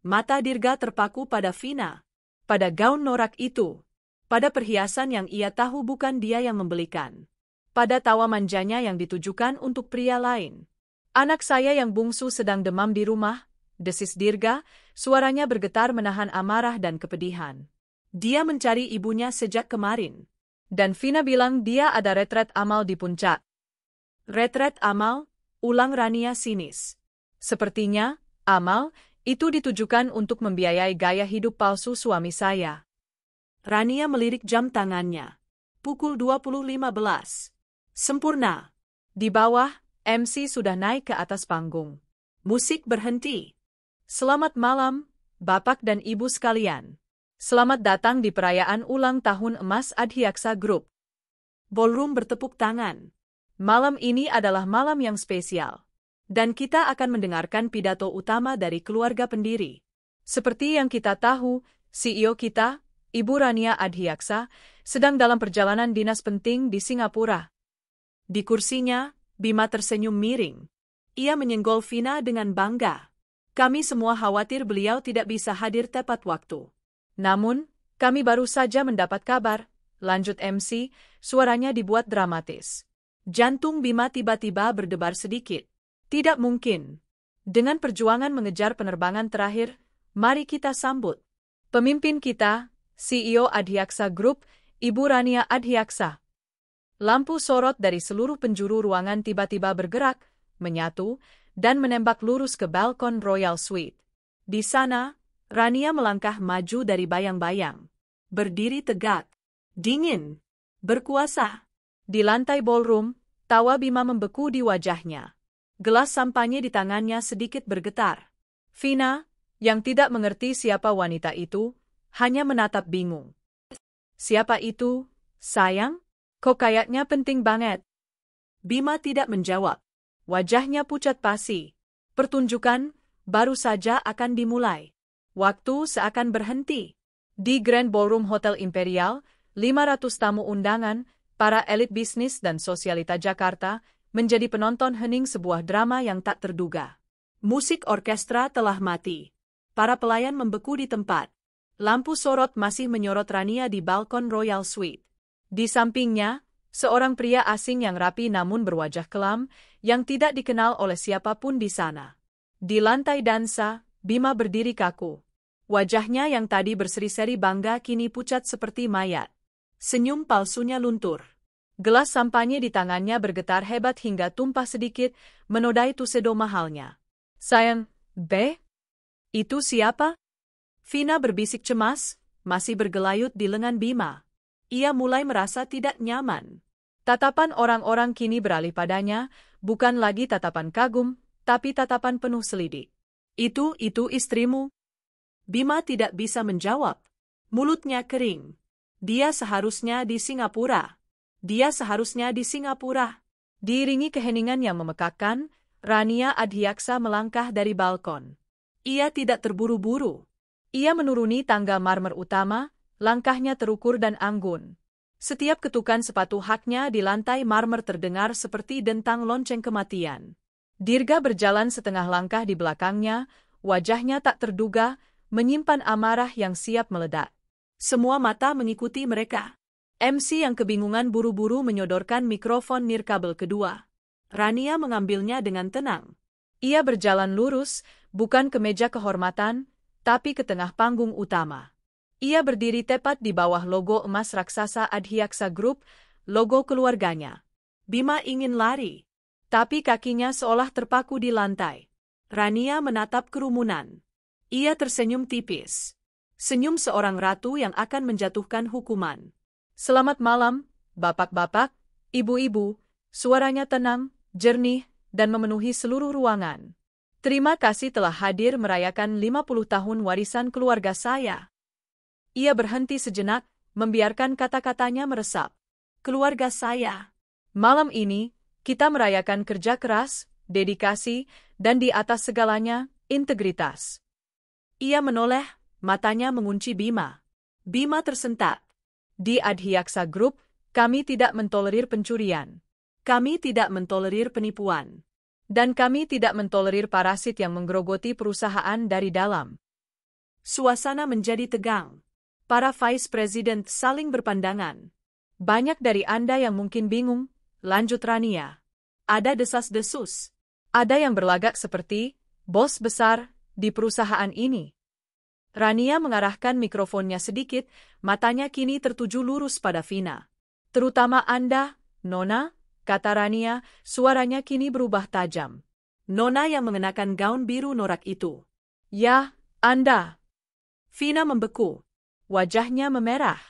Mata Dirga terpaku pada Vina, pada gaun norak itu, pada perhiasan yang ia tahu bukan dia yang membelikan, pada tawa manjanya yang ditujukan untuk pria lain. Anak saya yang bungsu sedang demam di rumah, desis Dirga, suaranya bergetar menahan amarah dan kepedihan. Dia mencari ibunya sejak kemarin. Dan Vina bilang dia ada retret amal di puncak. Retret amal? Ulang Rania sinis. Sepertinya, amal, itu ditujukan untuk membiayai gaya hidup palsu suami saya. Rania melirik jam tangannya. Pukul 20.15. Sempurna. Di bawah, MC sudah naik ke atas panggung. Musik berhenti. Selamat malam, Bapak dan Ibu sekalian. Selamat datang di perayaan ulang tahun emas Adhyaksa Group. Ballroom bertepuk tangan. Malam ini adalah malam yang spesial. Dan kita akan mendengarkan pidato utama dari keluarga pendiri. Seperti yang kita tahu, CEO kita, Ibu Rania Adhyaksa, sedang dalam perjalanan dinas penting di Singapura. Di kursinya, Bima tersenyum miring. Ia menyenggol Vina dengan bangga. Kami semua khawatir beliau tidak bisa hadir tepat waktu. Namun, kami baru saja mendapat kabar, lanjut MC, suaranya dibuat dramatis. Jantung Bima tiba-tiba berdebar sedikit. Tidak mungkin. Dengan perjuangan mengejar penerbangan terakhir, mari kita sambut pemimpin kita, CEO Adhyaksa Group, Ibu Rania Adhyaksa. Lampu sorot dari seluruh penjuru ruangan tiba-tiba bergerak, menyatu, dan menembak lurus ke balkon Royal Suite. Di sana, Rania melangkah maju dari bayang-bayang. Berdiri tegak, dingin, berkuasa. Di lantai ballroom, Tawa Bima membeku di wajahnya. Gelas sampahnya di tangannya sedikit bergetar. Vina, yang tidak mengerti siapa wanita itu, hanya menatap bingung. Siapa itu, sayang? Kok kayaknya penting banget? Bima tidak menjawab. Wajahnya pucat pasi. Pertunjukan baru saja akan dimulai. Waktu seakan berhenti. Di Grand Ballroom Hotel Imperial, 500 tamu undangan, para elit bisnis dan sosialita Jakarta, menjadi penonton hening sebuah drama yang tak terduga. Musik orkestra telah mati. Para pelayan membeku di tempat. Lampu sorot masih menyorot Rania di balkon Royal Suite. Di sampingnya, seorang pria asing yang rapi namun berwajah kelam, yang tidak dikenal oleh siapapun di sana. Di lantai dansa, Bima berdiri kaku. Wajahnya yang tadi berseri-seri bangga kini pucat seperti mayat. Senyum palsunya luntur. Gelas sampahnya di tangannya bergetar hebat hingga tumpah sedikit, menodai tuxedo mahalnya. Sayang, itu siapa? Vina berbisik cemas, masih bergelayut di lengan Bima. Ia mulai merasa tidak nyaman. Tatapan orang-orang kini beralih padanya, bukan lagi tatapan kagum, tapi tatapan penuh selidik. Itu istrimu? Bima tidak bisa menjawab. Mulutnya kering. Dia seharusnya di Singapura. Diiringi keheningan yang memekakkan, Rania Adhyaksa melangkah dari balkon. Ia tidak terburu-buru. Ia menuruni tangga marmer utama, langkahnya terukur dan anggun. Setiap ketukan sepatu haknya di lantai marmer terdengar seperti dentang lonceng kematian. Dirga berjalan setengah langkah di belakangnya, wajahnya tak terduga, menyimpan amarah yang siap meledak. Semua mata mengikuti mereka. MC yang kebingungan buru-buru menyodorkan mikrofon nirkabel kedua. Rania mengambilnya dengan tenang. Ia berjalan lurus, bukan ke meja kehormatan, tapi ke tengah panggung utama. Ia berdiri tepat di bawah logo emas raksasa Adhyaksa Group, logo keluarganya. Bima ingin lari, tapi kakinya seolah terpaku di lantai. Rania menatap kerumunan. Ia tersenyum tipis. Senyum seorang ratu yang akan menjatuhkan hukuman. Selamat malam, bapak-bapak, ibu-ibu, suaranya tenang, jernih, dan memenuhi seluruh ruangan. Terima kasih telah hadir merayakan 50 tahun warisan keluarga saya. Ia berhenti sejenak, membiarkan kata-katanya meresap. Keluarga saya. Malam ini, kita merayakan kerja keras, dedikasi, dan di atas segalanya, integritas. Ia menoleh, matanya mengunci Bima. Bima tersentak. Di Adhyaksa Group, kami tidak mentolerir pencurian. Kami tidak mentolerir penipuan. Dan kami tidak mentolerir parasit yang menggerogoti perusahaan dari dalam. Suasana menjadi tegang. Para vice president saling berpandangan. Banyak dari Anda yang mungkin bingung, lanjut Rania. Ada desas-desus. Ada yang berlagak seperti bos besar di perusahaan ini. Rania mengarahkan mikrofonnya sedikit, matanya kini tertuju lurus pada Vina. Terutama Anda, Nona, kata Rania, suaranya kini berubah tajam. Nona yang mengenakan gaun biru norak itu. Ya, Anda. Vina membeku. Wajahnya memerah.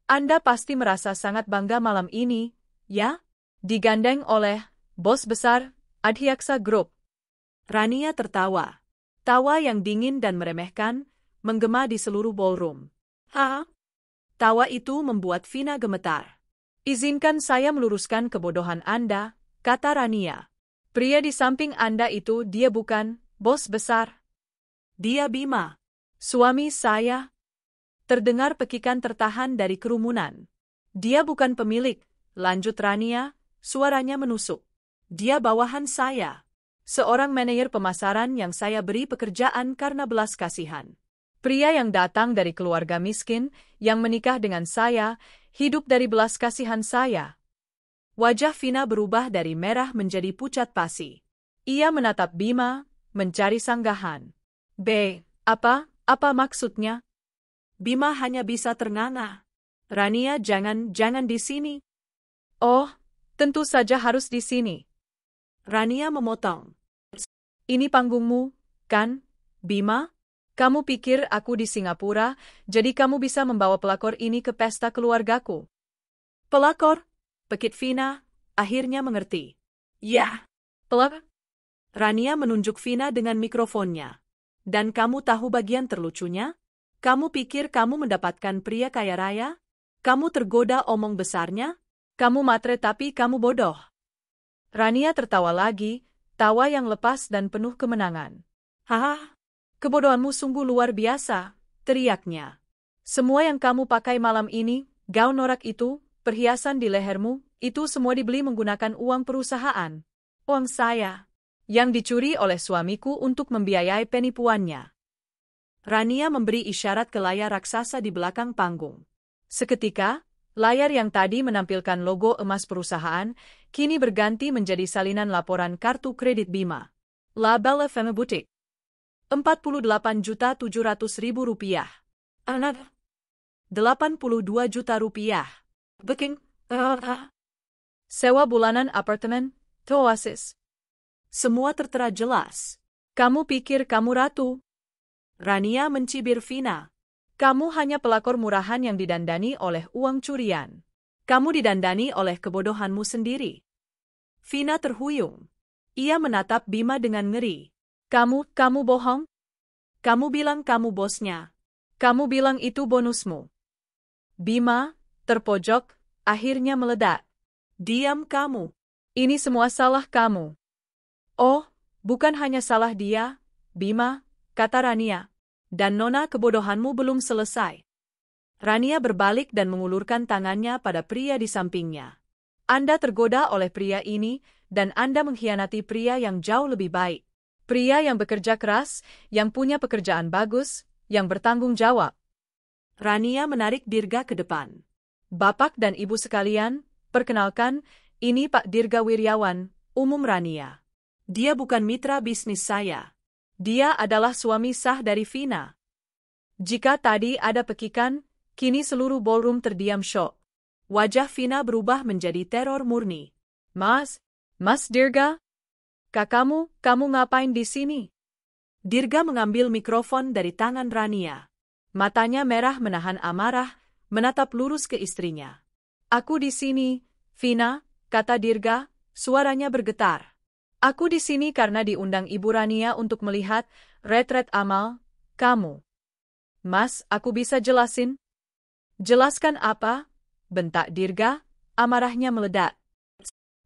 Anda pasti merasa sangat bangga malam ini, ya? Digandeng oleh bos besar Adhyaksa Group. Rania tertawa. Tawa yang dingin dan meremehkan, menggema di seluruh ballroom. Tawa itu membuat Vina gemetar. Izinkan saya meluruskan kebodohan Anda, kata Rania. Pria di samping Anda itu dia bukan bos besar. Dia Bima. Suami saya. Terdengar pekikan tertahan dari kerumunan. Dia bukan pemilik, lanjut Rania, suaranya menusuk. Dia bawahan saya. Seorang manajer pemasaran yang saya beri pekerjaan karena belas kasihan. Pria yang datang dari keluarga miskin, yang menikah dengan saya, hidup dari belas kasihan saya. Wajah Vina berubah dari merah menjadi pucat pasi. Ia menatap Bima, mencari sanggahan. Apa maksudnya? Bima hanya bisa ternganga. Rania, jangan di sini. Oh, tentu saja harus di sini. Rania memotong. Ini panggungmu, kan, Bima? Kamu pikir aku di Singapura, jadi kamu bisa membawa pelakor ini ke pesta keluargaku? Pelakor? Pekit Vina, akhirnya mengerti. Ya. Pelak? Rania menunjuk Vina dengan mikrofonnya. Dan kamu tahu bagian terlucunya? Kamu pikir kamu mendapatkan pria kaya raya? Kamu tergoda omong besarnya? Kamu matre tapi kamu bodoh. Rania tertawa lagi, tawa yang lepas dan penuh kemenangan. Haha, Kebodohanmu sungguh luar biasa, teriaknya. Semua yang kamu pakai malam ini, gaun norak itu, perhiasan di lehermu, itu semua dibeli menggunakan uang perusahaan. Uang saya. Yang dicuri oleh suamiku untuk membiayai penipuannya. Rania memberi isyarat ke layar raksasa di belakang panggung. Seketika, layar yang tadi menampilkan logo emas perusahaan, kini berganti menjadi salinan laporan kartu kredit Bima. La Belle Femme Boutique. Rp48.700.000. Anak. Rp82 juta. Booking. Sewa bulanan apartemen, Oasis. Semua tertera jelas. Kamu pikir kamu ratu? Rania mencibir Vina. Kamu hanya pelakor murahan yang didandani oleh uang curian. Kamu didandani oleh kebodohanmu sendiri. Vina terhuyung. Ia menatap Bima dengan ngeri. Kamu bohong? Kamu bilang kamu bosnya. Kamu bilang itu bonusmu. Bima, terpojok, akhirnya meledak. Diam kamu. Ini semua salah kamu. Oh, bukan hanya salah dia, Bima, kata Rania. Dan nona kebodohanmu belum selesai. Rania berbalik dan mengulurkan tangannya pada pria di sampingnya. Anda tergoda oleh pria ini, dan Anda mengkhianati pria yang jauh lebih baik. Pria yang bekerja keras, yang punya pekerjaan bagus, yang bertanggung jawab. Rania menarik Dirga ke depan. Bapak dan Ibu sekalian, perkenalkan, ini Pak Dirga Wiryawan, umum Rania. Dia bukan mitra bisnis saya. Dia adalah suami sah dari Vina. Jika tadi ada pekikan, kini seluruh ballroom terdiam syok. Wajah Vina berubah menjadi teror murni. Mas Dirga? Kamu ngapain di sini? Dirga mengambil mikrofon dari tangan Rania. Matanya merah menahan amarah, menatap lurus ke istrinya. Aku di sini, Vina, kata Dirga, suaranya bergetar. Aku di sini karena diundang Ibu Rania untuk melihat retret amal kamu. Mas, aku bisa jelasin? Jelaskan apa? Bentak Dirga, amarahnya meledak.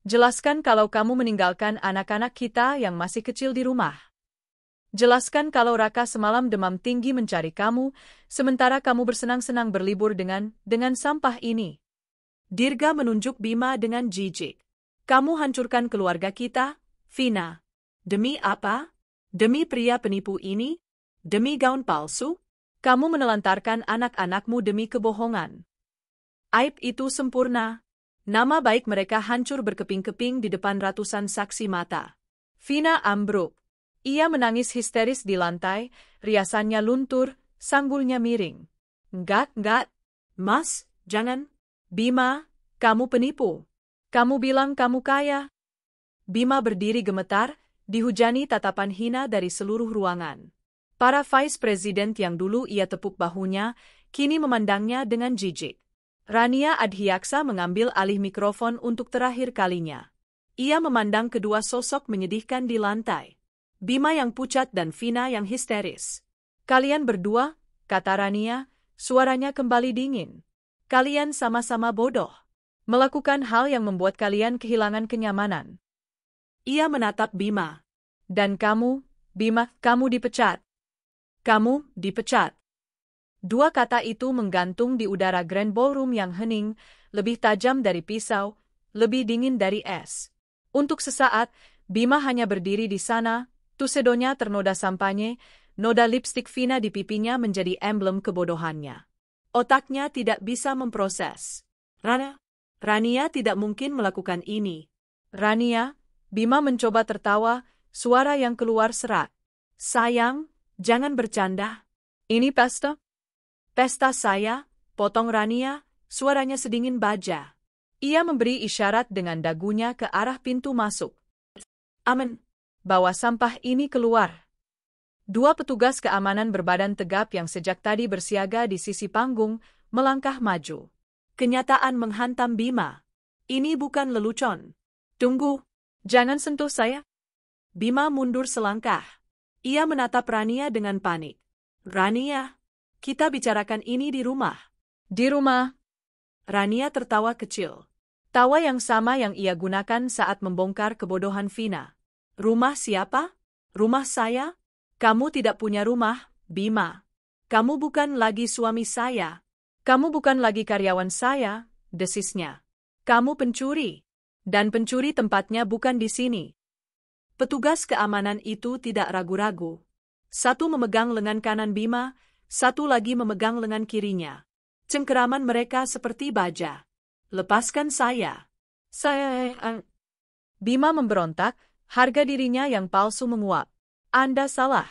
Jelaskan kalau kamu meninggalkan anak-anak kita yang masih kecil di rumah. Jelaskan kalau Raka semalam demam tinggi mencari kamu, sementara kamu bersenang-senang berlibur dengan sampah ini. Dirga menunjuk Bima dengan jijik. Kamu hancurkan keluarga kita, Vina. Demi apa? Demi pria penipu ini? Demi gaun palsu? Kamu menelantarkan anak-anakmu demi kebohongan. Aib itu sempurna. Nama baik mereka hancur berkeping-keping di depan ratusan saksi mata. Vina ambruk. Ia menangis histeris di lantai, riasannya luntur, sanggulnya miring. Enggak. Mas, jangan. Bima, kamu penipu. Kamu bilang kamu kaya. Bima berdiri gemetar, dihujani tatapan hina dari seluruh ruangan. Para vice president yang dulu ia tepuk bahunya, kini memandangnya dengan jijik. Rania Adhyaksa mengambil alih mikrofon untuk terakhir kalinya. Ia memandang kedua sosok menyedihkan di lantai. Bima yang pucat dan Vina yang histeris. Kalian berdua, kata Rania, suaranya kembali dingin. Kalian sama-sama bodoh. Melakukan hal yang membuat kalian kehilangan kenyamanan. Ia menatap Bima. Dan kamu, Bima, kamu dipecat. Kamu dipecat. Dua kata itu menggantung di udara Grand Ballroom yang hening, lebih tajam dari pisau, lebih dingin dari es. Untuk sesaat, Bima hanya berdiri di sana, tusedonya ternoda sampanye, noda lipstik Vina di pipinya menjadi emblem kebodohannya. Otaknya tidak bisa memproses. Rania tidak mungkin melakukan ini. Rania, Bima mencoba tertawa, suara yang keluar serak. Sayang, jangan bercanda. Ini pesta? Pesta saya, potong Rania, suaranya sedingin baja. Ia memberi isyarat dengan dagunya ke arah pintu masuk. Aman. Bawa sampah ini keluar. Dua petugas keamanan berbadan tegap yang sejak tadi bersiaga di sisi panggung, melangkah maju. Kenyataan menghantam Bima. Ini bukan lelucon. Tunggu. Jangan sentuh saya. Bima mundur selangkah. Ia menatap Rania dengan panik. Rania, kita bicarakan ini di rumah. Di rumah. Rania tertawa kecil. Tawa yang sama yang ia gunakan saat membongkar kebodohan Vina. Rumah siapa? Rumah saya? Kamu tidak punya rumah, Bima. Kamu bukan lagi suami saya. Kamu bukan lagi karyawan saya, desisnya. Kamu pencuri. Dan pencuri tempatnya bukan di sini. Petugas keamanan itu tidak ragu-ragu. Satu memegang lengan kanan Bima, satu lagi memegang lengan kirinya. Cengkeraman mereka seperti baja. Lepaskan saya. Saya... Bima memberontak, harga dirinya yang palsu menguap. Anda salah.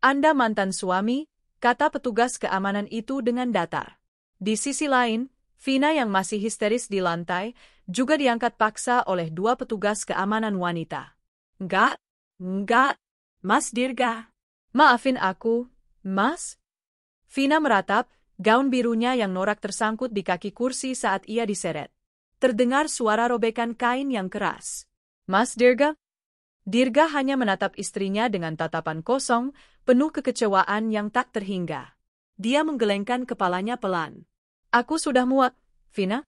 Anda mantan suami, kata petugas keamanan itu dengan datar. Di sisi lain, Vina yang masih histeris di lantai, juga diangkat paksa oleh dua petugas keamanan wanita. Enggak, Mas Dirga. Maafin aku, Mas. Vina meratap, gaun birunya yang norak tersangkut di kaki kursi saat ia diseret. Terdengar suara robekan kain yang keras. Mas Dirga? Dirga hanya menatap istrinya dengan tatapan kosong, penuh kekecewaan yang tak terhingga. Dia menggelengkan kepalanya pelan. Aku sudah muak, Vina.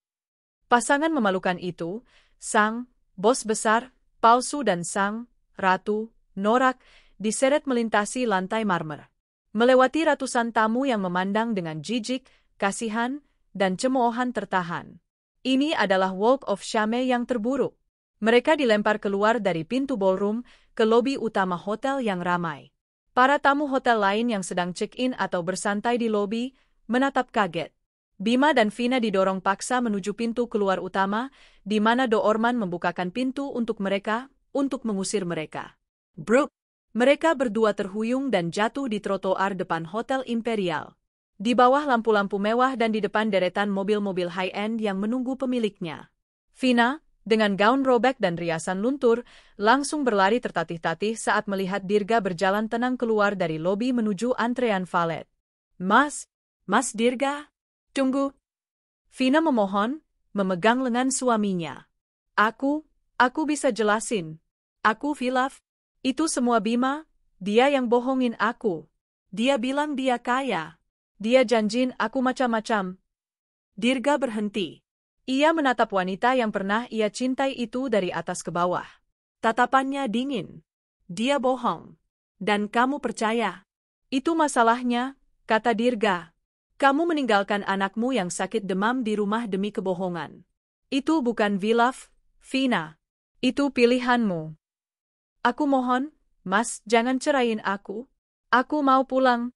Pasangan memalukan itu, sang bos besar, palsu dan sang ratu, norak, diseret melintasi lantai marmer. Melewati ratusan tamu yang memandang dengan jijik, kasihan, dan cemoohan tertahan. Ini adalah walk of shame yang terburuk. Mereka dilempar keluar dari pintu ballroom ke lobi utama hotel yang ramai. Para tamu hotel lain yang sedang check-in atau bersantai di lobi menatap kaget. Bima dan Vina didorong paksa menuju pintu keluar utama, di mana doorman membukakan pintu untuk mereka, untuk mengusir mereka. Brooke, mereka berdua terhuyung dan jatuh di trotoar depan Hotel Imperial. Di bawah lampu-lampu mewah dan di depan deretan mobil-mobil high-end yang menunggu pemiliknya. Vina, dengan gaun robek dan riasan luntur, langsung berlari tertatih-tatih saat melihat Dirga berjalan tenang keluar dari lobi menuju antrean valet. Mas Dirga, tunggu. Vina memohon, memegang lengan suaminya. Aku bisa jelasin. Aku hilaf. Itu semua Bima, dia yang bohongin aku. Dia bilang dia kaya. Dia janjin aku macam-macam. Dirga berhenti. Ia menatap wanita yang pernah ia cintai itu dari atas ke bawah. Tatapannya dingin. Dia bohong. Dan kamu percaya. Itu masalahnya, kata Dirga. Kamu meninggalkan anakmu yang sakit demam di rumah demi kebohongan. Itu bukan hilaf, Vina. Itu pilihanmu. Aku mohon, Mas, jangan cerain aku. Aku mau pulang.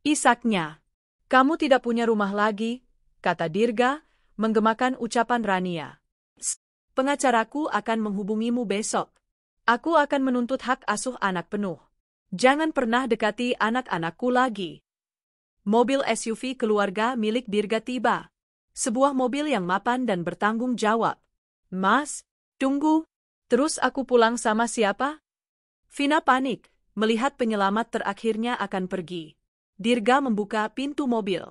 Isaknya. Kamu tidak punya rumah lagi, kata Dirga, menggemakan ucapan Rania. Pengacaraku akan menghubungimu besok. Aku akan menuntut hak asuh anak penuh. Jangan pernah dekati anak-anakku lagi. Mobil SUV keluarga milik Dirga tiba. Sebuah mobil yang mapan dan bertanggung jawab. Mas, tunggu. Terus aku pulang sama siapa? Vina panik, melihat penyelamat terakhirnya akan pergi. Dirga membuka pintu mobil.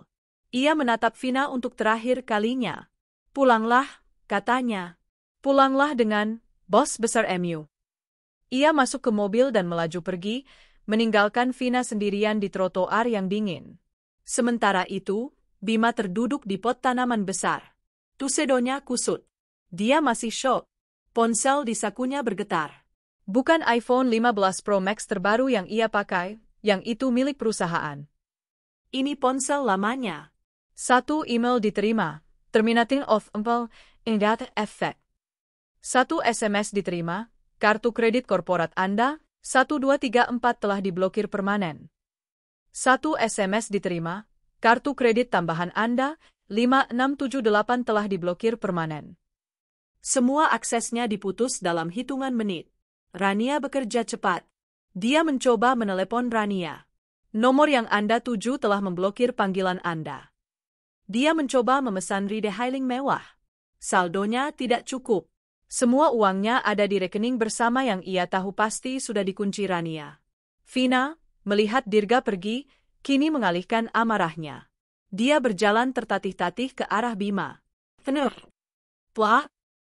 Ia menatap Vina untuk terakhir kalinya. Pulanglah, katanya. Pulanglah dengan bos besar MU. Ia masuk ke mobil dan melaju pergi, meninggalkan Vina sendirian di trotoar yang dingin. Sementara itu, Bima terduduk di pot tanaman besar. Tusedonya kusut. Dia masih syok. Ponsel di sakunya bergetar. Bukan iPhone 15 Pro Max terbaru yang ia pakai, yang itu milik perusahaan. Ini ponsel lamanya. Satu email diterima, terminating of empel, in that effect. Satu SMS diterima, kartu kredit korporat Anda, 1234 telah diblokir permanen. Satu SMS diterima, kartu kredit tambahan Anda, 5678 telah diblokir permanen. Semua aksesnya diputus dalam hitungan menit. Rania bekerja cepat. Dia mencoba menelepon Rania. Nomor yang Anda tuju telah memblokir panggilan Anda. Dia mencoba memesan retailing mewah. Saldonya tidak cukup. Semua uangnya ada di rekening bersama yang ia tahu pasti sudah dikunci Rania. Vina, melihat Dirga pergi, kini mengalihkan amarahnya. Dia berjalan tertatih-tatih ke arah Bima. Plak,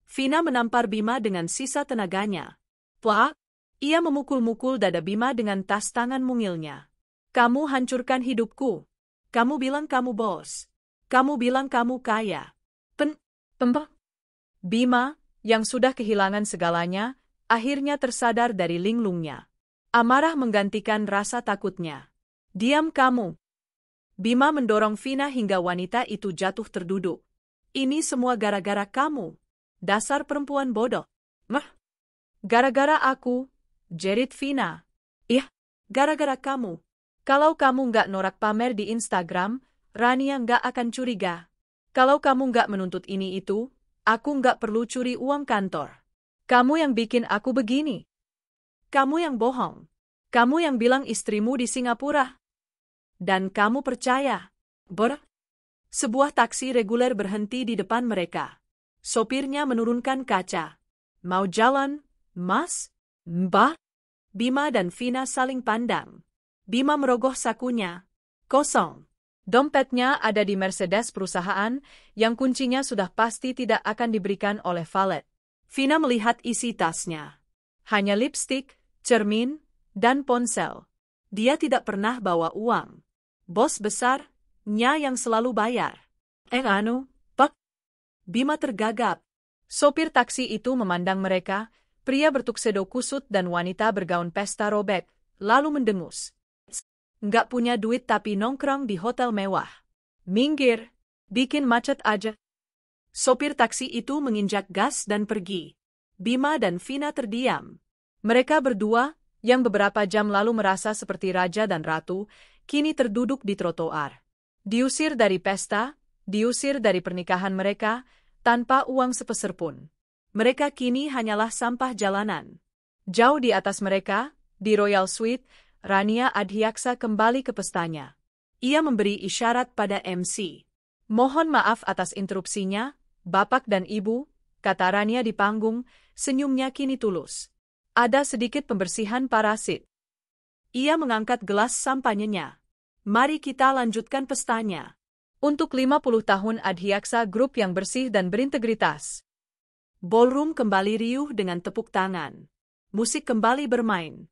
Vina menampar Bima dengan sisa tenaganya. Plak! Ia memukul-mukul dada Bima dengan tas tangan mungilnya. Kamu hancurkan hidupku. Kamu bilang kamu bos. Kamu bilang kamu kaya. Pembak. Bima, yang sudah kehilangan segalanya, akhirnya tersadar dari linglungnya. Amarah menggantikan rasa takutnya. Diam kamu. Bima mendorong Vina hingga wanita itu jatuh terduduk. Ini semua gara-gara kamu. Dasar perempuan bodoh. Gara-gara aku, jerit Vina. Ih, gara-gara kamu. Kalau kamu nggak norak pamer di Instagram, Rania nggak akan curiga. Kalau kamu nggak menuntut ini itu, aku nggak perlu curi uang kantor. Kamu yang bikin aku begini. Kamu yang bohong. Kamu yang bilang istrimu di Singapura. Dan kamu percaya. Sebuah taksi reguler berhenti di depan mereka. Sopirnya menurunkan kaca. Mau jalan, Mas? Mbak? Bima dan Vina saling pandang. Bima merogoh sakunya. Kosong. Dompetnya ada di Mercedes perusahaan, yang kuncinya sudah pasti tidak akan diberikan oleh valet. Vina melihat isi tasnya. Hanya lipstik, cermin, dan ponsel. Dia tidak pernah bawa uang. Bos besar, nya yang selalu bayar. Pak? Bima tergagap. Sopir taksi itu memandang mereka, pria bertuksedo kusut dan wanita bergaun pesta robek, lalu mendengus. Nggak punya duit tapi nongkrong di hotel mewah. Minggir, bikin macet aja. Sopir taksi itu menginjak gas dan pergi. Bima dan Vina terdiam. Mereka berdua, yang beberapa jam lalu merasa seperti raja dan ratu, kini terduduk di trotoar. Diusir dari pesta, diusir dari pernikahan mereka, tanpa uang sepeser pun. Mereka kini hanyalah sampah jalanan. Jauh di atas mereka, di Royal Suite, Rania Adhyaksa kembali ke pestanya. Ia memberi isyarat pada MC. Mohon maaf atas interupsinya, Bapak dan Ibu, kata Rania di panggung, senyumnya kini tulus. Ada sedikit pembersihan parasit. Ia mengangkat gelas sampanyenya. Mari kita lanjutkan pestanya. Untuk 50 tahun Adhyaksa Group yang bersih dan berintegritas. Ballroom kembali riuh dengan tepuk tangan. Musik kembali bermain.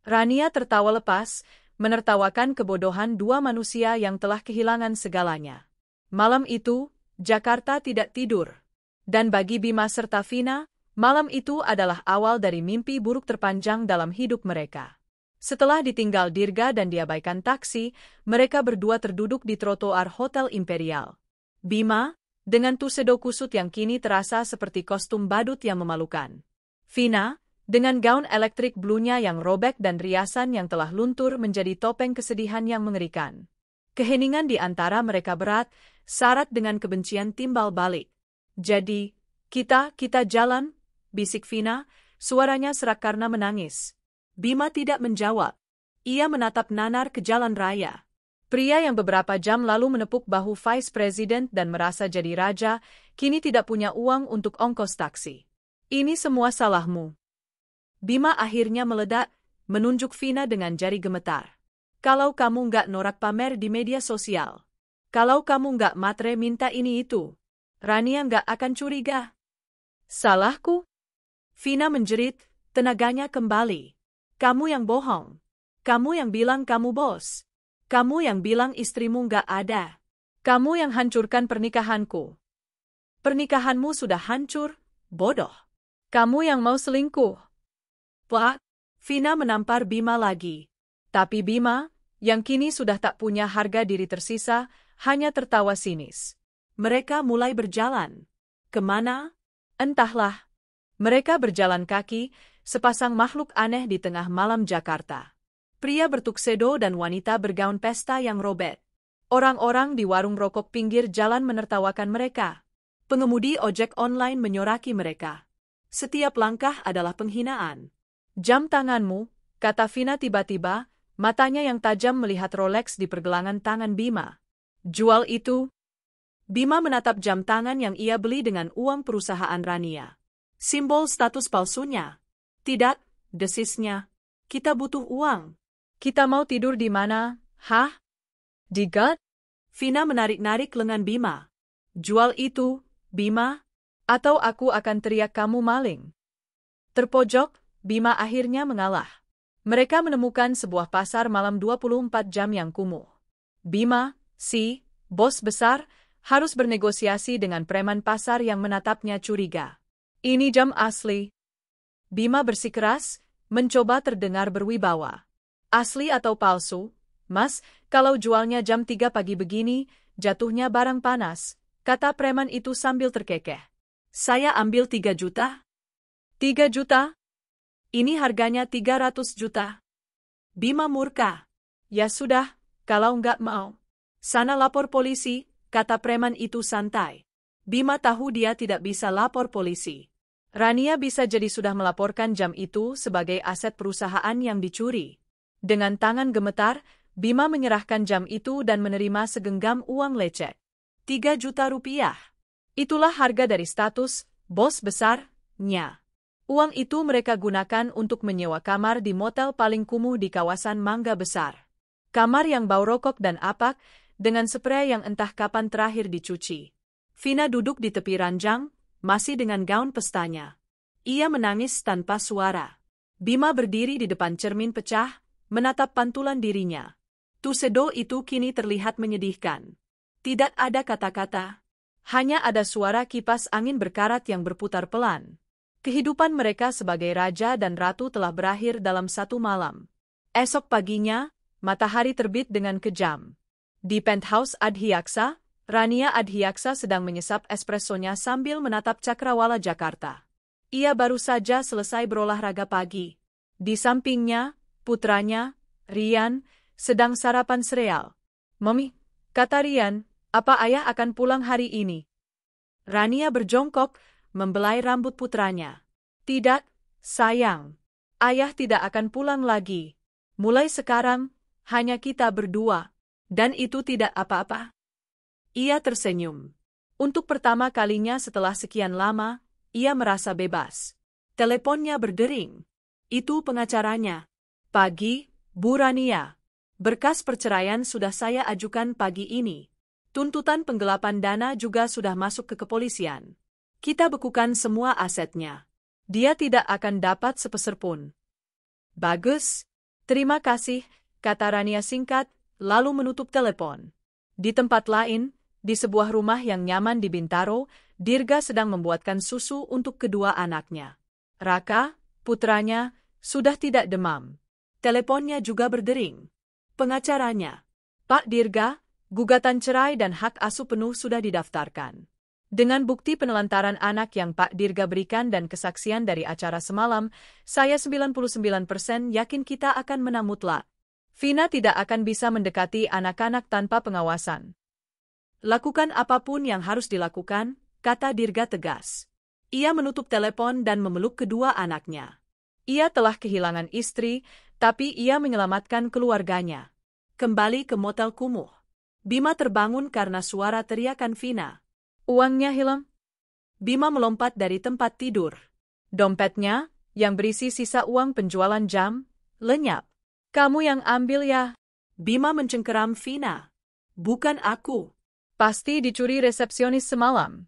Rania tertawa lepas, menertawakan kebodohan dua manusia yang telah kehilangan segalanya. Malam itu, Jakarta tidak tidur. Dan bagi Bima serta Vina, malam itu adalah awal dari mimpi buruk terpanjang dalam hidup mereka. Setelah ditinggal Dirga dan diabaikan taksi, mereka berdua terduduk di trotoar Hotel Imperial. Bima, dengan tuxedo kusut yang kini terasa seperti kostum badut yang memalukan. Vina, dengan gaun elektrik blunya yang robek dan riasan yang telah luntur menjadi topeng kesedihan yang mengerikan. Keheningan di antara mereka berat, syarat dengan kebencian timbal balik. Jadi, kita jalan, bisik Vina, suaranya serak karena menangis. Bima tidak menjawab. Ia menatap nanar ke jalan raya. Pria yang beberapa jam lalu menepuk bahu Vice President dan merasa jadi raja, kini tidak punya uang untuk ongkos taksi. Ini semua salahmu. Bima akhirnya meledak, menunjuk Vina dengan jari gemetar. Kalau kamu nggak norak pamer di media sosial. Kalau kamu nggak matre minta ini itu. Rania nggak akan curiga. Salahku? Vina menjerit, tenaganya kembali. Kamu yang bohong. Kamu yang bilang kamu bos. Kamu yang bilang istrimu nggak ada. Kamu yang hancurkan pernikahanku. Pernikahanmu sudah hancur, bodoh. Kamu yang mau selingkuh. Pak, Vina menampar Bima lagi. Tapi Bima, yang kini sudah tak punya harga diri tersisa, hanya tertawa sinis. Mereka mulai berjalan. Kemana? Entahlah. Mereka berjalan kaki, sepasang makhluk aneh di tengah malam Jakarta. Pria bertuxedo dan wanita bergaun pesta yang robek. Orang-orang di warung rokok pinggir jalan menertawakan mereka. Pengemudi ojek online menyoraki mereka. Setiap langkah adalah penghinaan. Jam tanganmu, kata Vina tiba-tiba, matanya yang tajam melihat Rolex di pergelangan tangan Bima. Jual itu. Bima menatap jam tangan yang ia beli dengan uang perusahaan Rania. Simbol status palsunya. Tidak, desisnya. Kita butuh uang. Kita mau tidur di mana, hah? Di got? Vina menarik-narik lengan Bima. Jual itu, Bima. Atau aku akan teriak kamu maling. Terpojok, Bima akhirnya mengalah. Mereka menemukan sebuah pasar malam 24 jam yang kumuh. Bima, si bos besar, harus bernegosiasi dengan preman pasar yang menatapnya curiga. Ini jam asli. Bima bersikeras, mencoba terdengar berwibawa. Asli atau palsu? Mas, kalau jualnya jam 3 pagi begini, jatuhnya barang panas, kata preman itu sambil terkekeh. Saya ambil 3 juta. 3 juta? Ini harganya 300 juta. Bima murka. Ya sudah, kalau nggak mau. Sana lapor polisi, kata preman itu santai. Bima tahu dia tidak bisa lapor polisi. Rania bisa jadi sudah melaporkan jam itu sebagai aset perusahaan yang dicuri. Dengan tangan gemetar, Bima menyerahkan jam itu dan menerima segenggam uang lecek. 3 juta rupiah. Itulah harga dari status bos besar-nya. Uang itu mereka gunakan untuk menyewa kamar di motel paling kumuh di kawasan Mangga Besar. Kamar yang bau rokok dan apak, dengan sprei yang entah kapan terakhir dicuci. Vina duduk di tepi ranjang, masih dengan gaun pestanya. Ia menangis tanpa suara. Bima berdiri di depan cermin pecah, menatap pantulan dirinya. Tuxedo itu kini terlihat menyedihkan. Tidak ada kata-kata. Hanya ada suara kipas angin berkarat yang berputar pelan. Kehidupan mereka sebagai raja dan ratu telah berakhir dalam satu malam. Esok paginya, matahari terbit dengan kejam. Di penthouse Adhyaksa, Rania Adhyaksa sedang menyesap espressonya sambil menatap Cakrawala Jakarta. Ia baru saja selesai berolahraga pagi. Di sampingnya, putranya, Rian, sedang sarapan sereal. "Mami," kata Rian, "apa ayah akan pulang hari ini?" Rania berjongkok, membelai rambut putranya. "Tidak, sayang. Ayah tidak akan pulang lagi. Mulai sekarang, hanya kita berdua. Dan itu tidak apa-apa." Ia tersenyum. Untuk pertama kalinya setelah sekian lama, ia merasa bebas. Teleponnya berdering. Itu pengacaranya. "Pagi, Bu Rania. Berkas perceraian sudah saya ajukan pagi ini. Tuntutan penggelapan dana juga sudah masuk ke kepolisian. Kita bekukan semua asetnya. Dia tidak akan dapat sepeser pun." "Bagus. Terima kasih," kata Rania singkat, lalu menutup telepon. Di tempat lain, di sebuah rumah yang nyaman di Bintaro, Dirga sedang membuatkan susu untuk kedua anaknya. Raka, putranya, sudah tidak demam. Teleponnya juga berdering. Pengacaranya, "Pak Dirga, gugatan cerai dan hak asuh penuh sudah didaftarkan. Dengan bukti penelantaran anak yang Pak Dirga berikan dan kesaksian dari acara semalam, saya 99% yakin kita akan menang mutlak. Vina tidak akan bisa mendekati anak-anak tanpa pengawasan." "Lakukan apapun yang harus dilakukan," kata Dirga tegas. Ia menutup telepon dan memeluk kedua anaknya. Ia telah kehilangan istri, tapi ia menyelamatkan keluarganya. Kembali ke motel kumuh. Bima terbangun karena suara teriakan Vina. "Uangnya hilang?" Bima melompat dari tempat tidur. Dompetnya, yang berisi sisa uang penjualan jam, lenyap. "Kamu yang ambil ya?" Bima mencengkeram Vina. "Bukan aku. Pasti dicuri resepsionis semalam."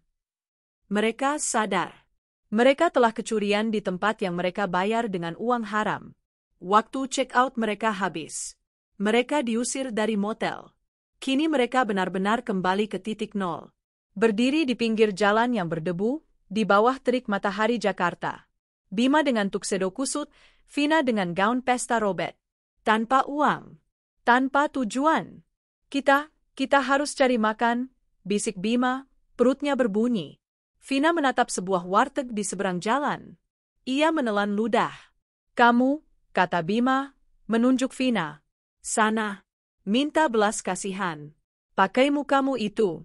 Mereka sadar. Mereka telah kecurian di tempat yang mereka bayar dengan uang haram. Waktu check-out mereka habis. Mereka diusir dari motel. Kini mereka benar-benar kembali ke titik nol. Berdiri di pinggir jalan yang berdebu, di bawah terik matahari Jakarta. Bima dengan tuxedo kusut, Vina dengan gaun pesta robek. Tanpa uang. Tanpa tujuan. Kita harus cari makan," bisik Bima, perutnya berbunyi. Vina menatap sebuah warteg di seberang jalan. Ia menelan ludah. "Kamu," kata Bima, menunjuk Vina. "Sana. Minta belas kasihan. Pakai mukamu itu."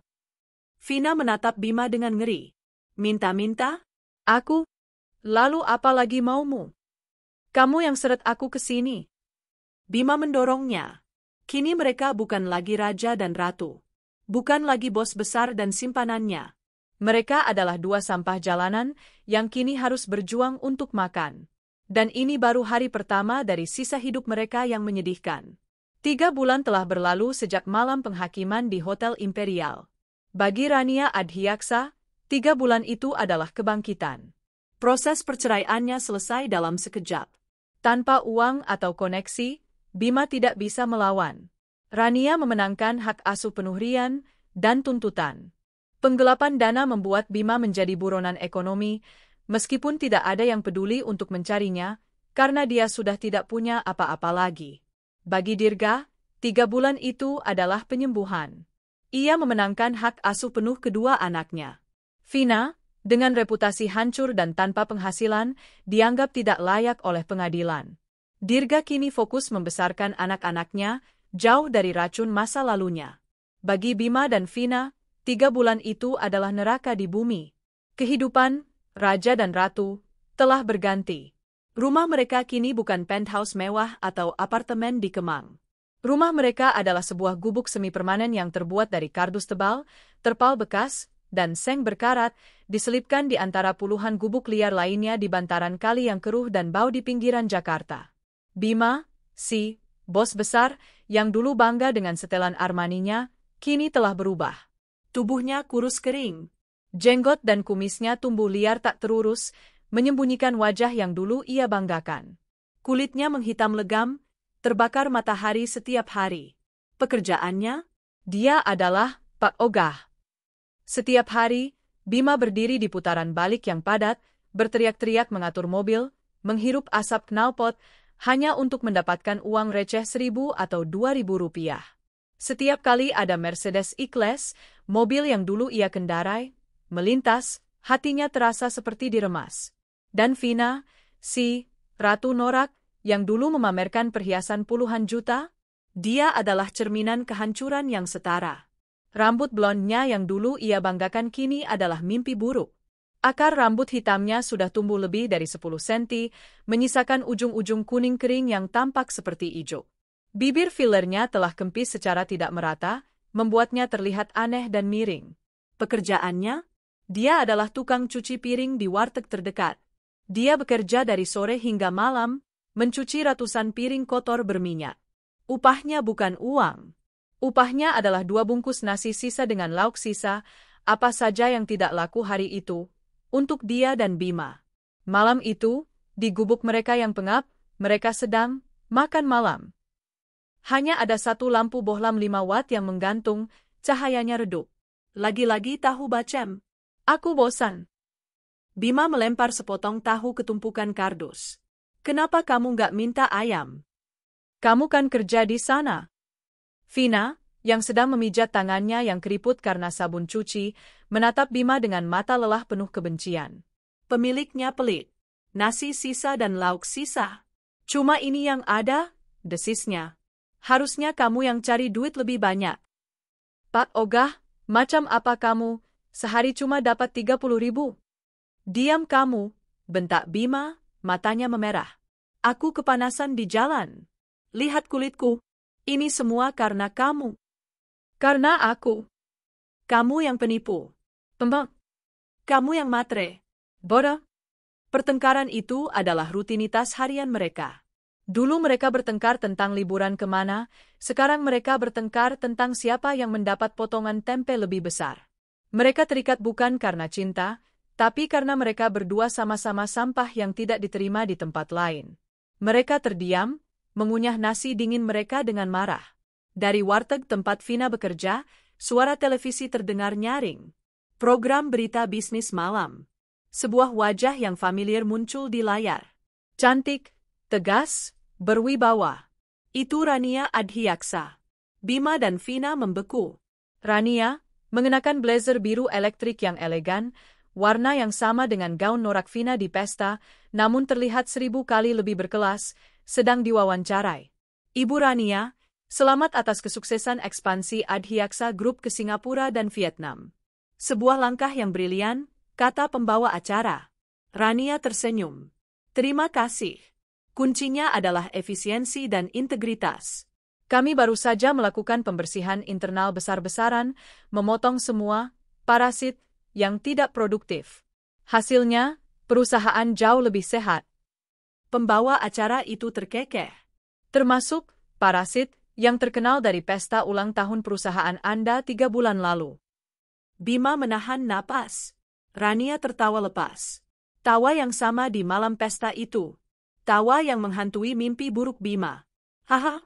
Vina menatap Bima dengan ngeri. "Minta-minta? Aku? Lalu apa lagi maumu? Kamu yang seret aku ke sini." Bima mendorongnya. Kini mereka bukan lagi raja dan ratu. Bukan lagi bos besar dan simpanannya. Mereka adalah dua sampah jalanan yang kini harus berjuang untuk makan. Dan ini baru hari pertama dari sisa hidup mereka yang menyedihkan. 3 bulan telah berlalu sejak malam penghakiman di Hotel Imperial. Bagi Rania Adhyaksa, 3 bulan itu adalah kebangkitan. Proses perceraiannya selesai dalam sekejap. Tanpa uang atau koneksi, Bima tidak bisa melawan. Rania memenangkan hak asuh penuh Rian dan tuntutan. Penggelapan dana membuat Bima menjadi buronan ekonomi, meskipun tidak ada yang peduli untuk mencarinya, karena dia sudah tidak punya apa-apa lagi. Bagi Dirga, 3 bulan itu adalah penyembuhan. Ia memenangkan hak asuh penuh kedua anaknya. Vina, dengan reputasi hancur dan tanpa penghasilan, dianggap tidak layak oleh pengadilan. Dirga kini fokus membesarkan anak-anaknya, jauh dari racun masa lalunya. Bagi Bima dan Vina, 3 bulan itu adalah neraka di bumi. Kehidupan, raja dan ratu, telah berganti. Rumah mereka kini bukan penthouse mewah atau apartemen di Kemang. Rumah mereka adalah sebuah gubuk semi permanen yang terbuat dari kardus tebal, terpal bekas, dan seng berkarat, diselipkan di antara puluhan gubuk liar lainnya di bantaran kali yang keruh dan bau di pinggiran Jakarta. Bima, si bos besar, yang dulu bangga dengan setelan Armaninya, kini telah berubah. Tubuhnya kurus kering. Jenggot dan kumisnya tumbuh liar tak terurus, menyembunyikan wajah yang dulu ia banggakan. Kulitnya menghitam legam, terbakar matahari setiap hari. Pekerjaannya? Dia adalah Pak Ogah. Setiap hari, Bima berdiri di putaran balik yang padat, berteriak-teriak mengatur mobil, menghirup asap knalpot, hanya untuk mendapatkan uang receh 1.000 atau 2.000 rupiah. Setiap kali ada Mercedes E-Class, mobil yang dulu ia kendarai, melintas, hatinya terasa seperti diremas. Dan Vina, si Ratu Norak, yang dulu memamerkan perhiasan puluhan juta, dia adalah cerminan kehancuran yang setara. Rambut blondnya yang dulu ia banggakan kini adalah mimpi buruk. Akar rambut hitamnya sudah tumbuh lebih dari 10 senti, menyisakan ujung-ujung kuning kering yang tampak seperti ijo. Bibir fillernya telah kempis secara tidak merata, membuatnya terlihat aneh dan miring. Pekerjaannya? Dia adalah tukang cuci piring di warteg terdekat. Dia bekerja dari sore hingga malam, mencuci ratusan piring kotor berminyak. Upahnya bukan uang. Upahnya adalah 2 bungkus nasi sisa dengan lauk sisa, apa saja yang tidak laku hari itu, untuk dia dan Bima. Malam itu, di gubuk mereka yang pengap, mereka sedang makan malam. Hanya ada satu lampu bohlam 5 watt yang menggantung, cahayanya redup. Lagi-lagi tahu bacem. Aku bosan. Bima melempar sepotong tahu ke tumpukan kardus. Kenapa kamu nggak minta ayam? Kamu kan kerja di sana. Vina, yang sedang memijat tangannya yang keriput karena sabun cuci, menatap Bima dengan mata lelah penuh kebencian. Pemiliknya pelit. Nasi sisa dan lauk sisa. Cuma ini yang ada, desisnya. Harusnya kamu yang cari duit lebih banyak. Pak Ogah, macam apa kamu, sehari cuma dapat 30.000? Diam kamu, bentak Bima, matanya memerah. Aku kepanasan di jalan. Lihat kulitku. Ini semua karena kamu. Karena aku. Kamu yang penipu. Pembang. Kamu yang matre. Bodoh. Pertengkaran itu adalah rutinitas harian mereka. Dulu mereka bertengkar tentang liburan kemana, sekarang mereka bertengkar tentang siapa yang mendapat potongan tempe lebih besar. Mereka terikat bukan karena cinta, tapi karena mereka berdua sama-sama sampah yang tidak diterima di tempat lain. Mereka terdiam, mengunyah nasi dingin mereka dengan marah. Dari warteg tempat Vina bekerja, suara televisi terdengar nyaring. Program berita bisnis malam. Sebuah wajah yang familiar muncul di layar. Cantik, tegas, berwibawa. Itu Rania Adhyaksa. Bima dan Vina membeku. Rania, mengenakan blazer biru elektrik yang elegan, warna yang sama dengan gaun norak Vina di pesta, namun terlihat 1000 kali lebih berkelas, sedang diwawancarai. Ibu Rania, selamat atas kesuksesan ekspansi Adhyaksa Group ke Singapura dan Vietnam. Sebuah langkah yang brilian, kata pembawa acara. Rania tersenyum. Terima kasih. Kuncinya adalah efisiensi dan integritas. Kami baru saja melakukan pembersihan internal besar-besaran, memotong semua parasit yang tidak produktif. Hasilnya, perusahaan jauh lebih sehat. Pembawa acara itu terkekeh. Termasuk parasit yang terkenal dari pesta ulang tahun perusahaan Anda 3 bulan lalu. Bima menahan napas. Rania tertawa lepas. Tawa yang sama di malam pesta itu. Tawa yang menghantui mimpi buruk Bima. Haha.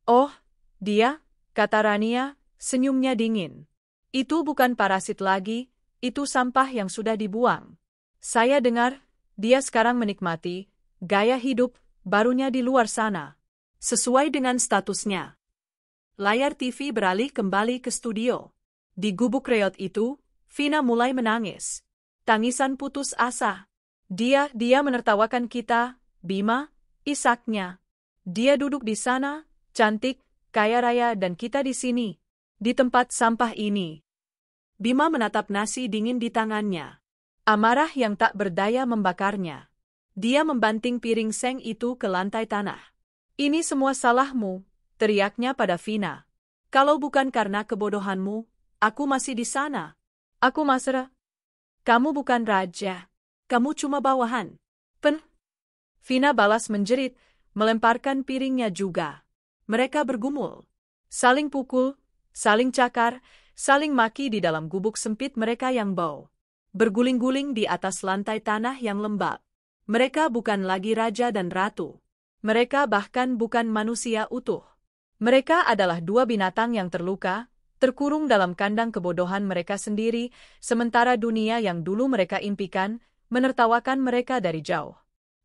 Oh, dia, kata Rania, senyumnya dingin. Itu bukan parasit lagi, itu sampah yang sudah dibuang. Saya dengar, dia sekarang menikmati gaya hidup barunya di luar sana. Sesuai dengan statusnya. Layar TV beralih kembali ke studio. Di gubuk reot itu, Vina mulai menangis. Tangisan putus asa. Dia menertawakan kita, Bima, isaknya. Dia duduk di sana, cantik, kaya raya dan kita di sini. Di tempat sampah ini. Bima menatap nasi dingin di tangannya. Amarah yang tak berdaya membakarnya. Dia membanting piring seng itu ke lantai tanah. Ini semua salahmu, teriaknya pada Vina. Kalau bukan karena kebodohanmu, aku masih di sana. Aku Masra. Kamu bukan raja. Kamu cuma bawahan. Vina balas menjerit, melemparkan piringnya juga. Mereka bergumul. Saling pukul, saling cakar, saling maki di dalam gubuk sempit mereka yang bau. Berguling-guling di atas lantai tanah yang lembab. Mereka bukan lagi raja dan ratu. Mereka bahkan bukan manusia utuh. Mereka adalah dua binatang yang terluka, terkurung dalam kandang kebodohan mereka sendiri, sementara dunia yang dulu mereka impikan, menertawakan mereka dari jauh.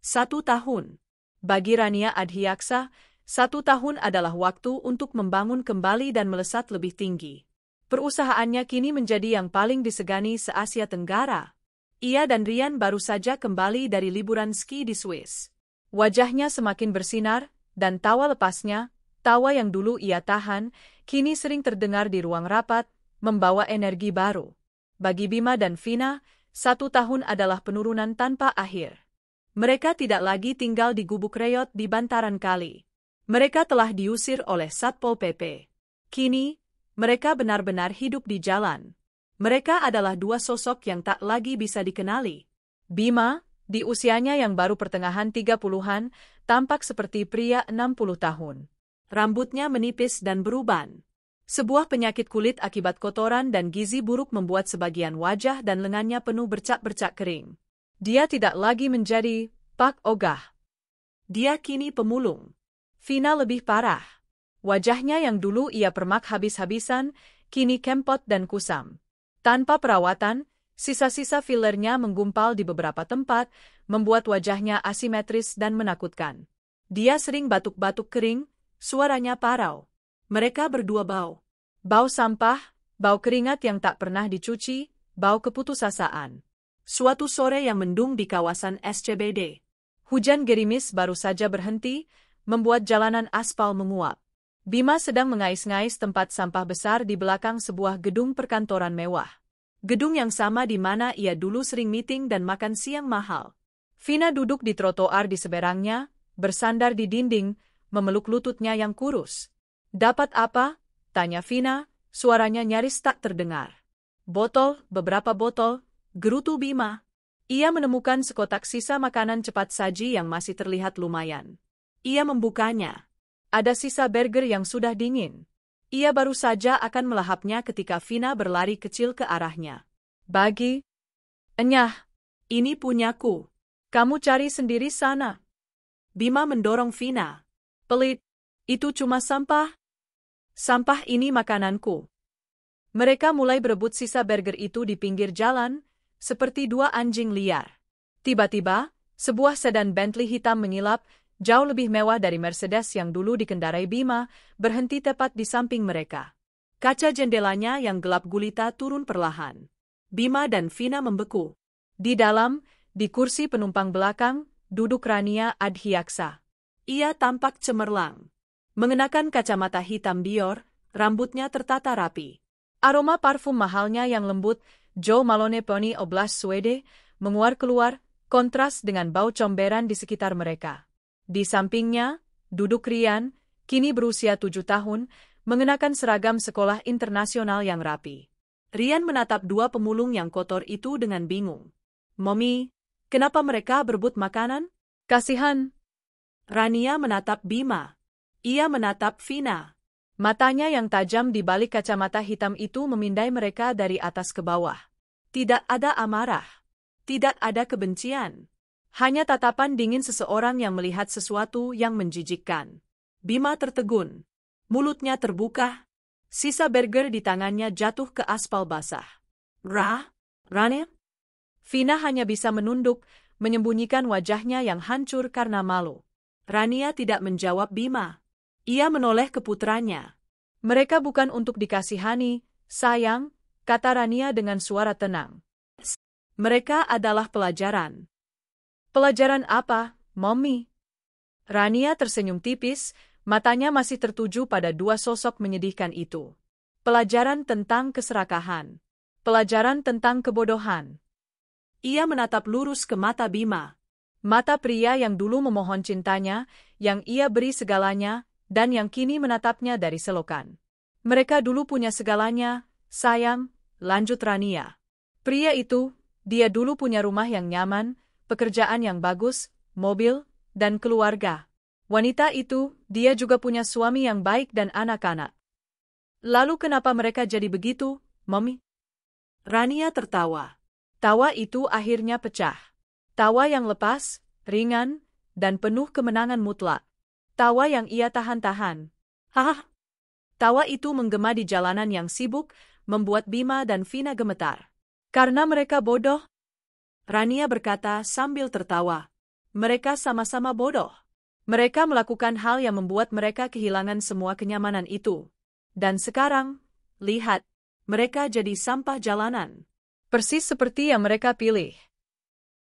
1 tahun. Bagi Rania Adhyaksa, 1 tahun adalah waktu untuk membangun kembali dan melesat lebih tinggi. Perusahaannya kini menjadi yang paling disegani se-Asia Tenggara. Ia dan Rian baru saja kembali dari liburan ski di Swiss. Wajahnya semakin bersinar, dan tawa lepasnya, tawa yang dulu ia tahan, kini sering terdengar di ruang rapat, membawa energi baru. Bagi Bima dan Vina, 1 tahun adalah penurunan tanpa akhir. Mereka tidak lagi tinggal di gubuk reot di bantaran kali. Mereka telah diusir oleh Satpol PP. Kini, mereka benar-benar hidup di jalan. Mereka adalah dua sosok yang tak lagi bisa dikenali. Bima, di usianya yang baru pertengahan 30-an, tampak seperti pria 60 tahun. Rambutnya menipis dan beruban. Sebuah penyakit kulit akibat kotoran dan gizi buruk membuat sebagian wajah dan lengannya penuh bercak-bercak kering. Dia tidak lagi menjadi Pak Ogah. Dia kini pemulung. Vina lebih parah. Wajahnya yang dulu ia permak habis-habisan, kini kempot dan kusam. Tanpa perawatan, sisa-sisa fillernya menggumpal di beberapa tempat, membuat wajahnya asimetris dan menakutkan. Dia sering batuk-batuk kering, suaranya parau. Mereka berdua bau. Bau sampah, bau keringat yang tak pernah dicuci, bau keputusasaan. Suatu sore yang mendung di kawasan SCBD. Hujan gerimis baru saja berhenti, membuat jalanan aspal menguap. Bima sedang mengais-ngais tempat sampah besar di belakang sebuah gedung perkantoran mewah. Gedung yang sama di mana ia dulu sering meeting dan makan siang mahal. Vina duduk di trotoar di seberangnya, bersandar di dinding, memeluk lututnya yang kurus. "Dapat apa?" tanya Vina, suaranya nyaris tak terdengar. "Botol, beberapa botol," gerutu Bima. Ia menemukan sekotak sisa makanan cepat saji yang masih terlihat lumayan. Ia membukanya. Ada sisa burger yang sudah dingin. Ia baru saja akan melahapnya ketika Vina berlari kecil ke arahnya. "Bagi." "Enyah, ini punyaku. Kamu cari sendiri sana." Bima mendorong Vina. "Pelit, itu cuma sampah." "Sampah ini makananku." Mereka mulai berebut sisa burger itu di pinggir jalan, seperti dua anjing liar. Tiba-tiba, sebuah sedan Bentley hitam mengilap, jauh lebih mewah dari Mercedes yang dulu dikendarai Bima, berhenti tepat di samping mereka. Kaca jendelanya yang gelap gulita turun perlahan. Bima dan Vina membeku. Di dalam, di kursi penumpang belakang, duduk Rania Adhyaksa. Ia tampak cemerlang. Mengenakan kacamata hitam Dior, rambutnya tertata rapi. Aroma parfum mahalnya yang lembut, Jo Malone Pony Oblast Swede, menguar keluar, kontras dengan bau comberan di sekitar mereka. Di sampingnya, duduk Rian, kini berusia 7 tahun, mengenakan seragam sekolah internasional yang rapi. Rian menatap dua pemulung yang kotor itu dengan bingung. "Mommy, kenapa mereka berebut makanan?" "Kasihan." Rania menatap Bima. Ia menatap Vina. Matanya yang tajam di balik kacamata hitam itu memindai mereka dari atas ke bawah. Tidak ada amarah. Tidak ada kebencian. Hanya tatapan dingin seseorang yang melihat sesuatu yang menjijikkan. Bima tertegun. Mulutnya terbuka. Sisa burger di tangannya jatuh ke aspal basah. Rania? Vina hanya bisa menunduk, menyembunyikan wajahnya yang hancur karena malu. Rania tidak menjawab Bima. Ia menoleh ke putranya. Mereka bukan untuk dikasihani, sayang, kata Rania dengan suara tenang. Mereka adalah pelajaran. Pelajaran apa, Mommy? Rania tersenyum tipis, matanya masih tertuju pada dua sosok menyedihkan itu. Pelajaran tentang keserakahan. Pelajaran tentang kebodohan. Ia menatap lurus ke mata Bima. Mata pria yang dulu memohon cintanya, yang ia beri segalanya, dan yang kini menatapnya dari selokan. Mereka dulu punya segalanya, sayang, lanjut Rania. Pria itu, dia dulu punya rumah yang nyaman, pekerjaan yang bagus, mobil, dan keluarga. Wanita itu, dia juga punya suami yang baik dan anak-anak. Lalu kenapa mereka jadi begitu, Mommy? Rania tertawa. Tawa itu akhirnya pecah. Tawa yang lepas, ringan, dan penuh kemenangan mutlak. Tawa yang ia tahan-tahan. Hah? Tawa itu menggema di jalanan yang sibuk, membuat Bima dan Vina gemetar. Karena mereka bodoh? Rania berkata sambil tertawa. Mereka sama-sama bodoh. Mereka melakukan hal yang membuat mereka kehilangan semua kenyamanan itu. Dan sekarang, lihat, mereka jadi sampah jalanan. Persis seperti yang mereka pilih.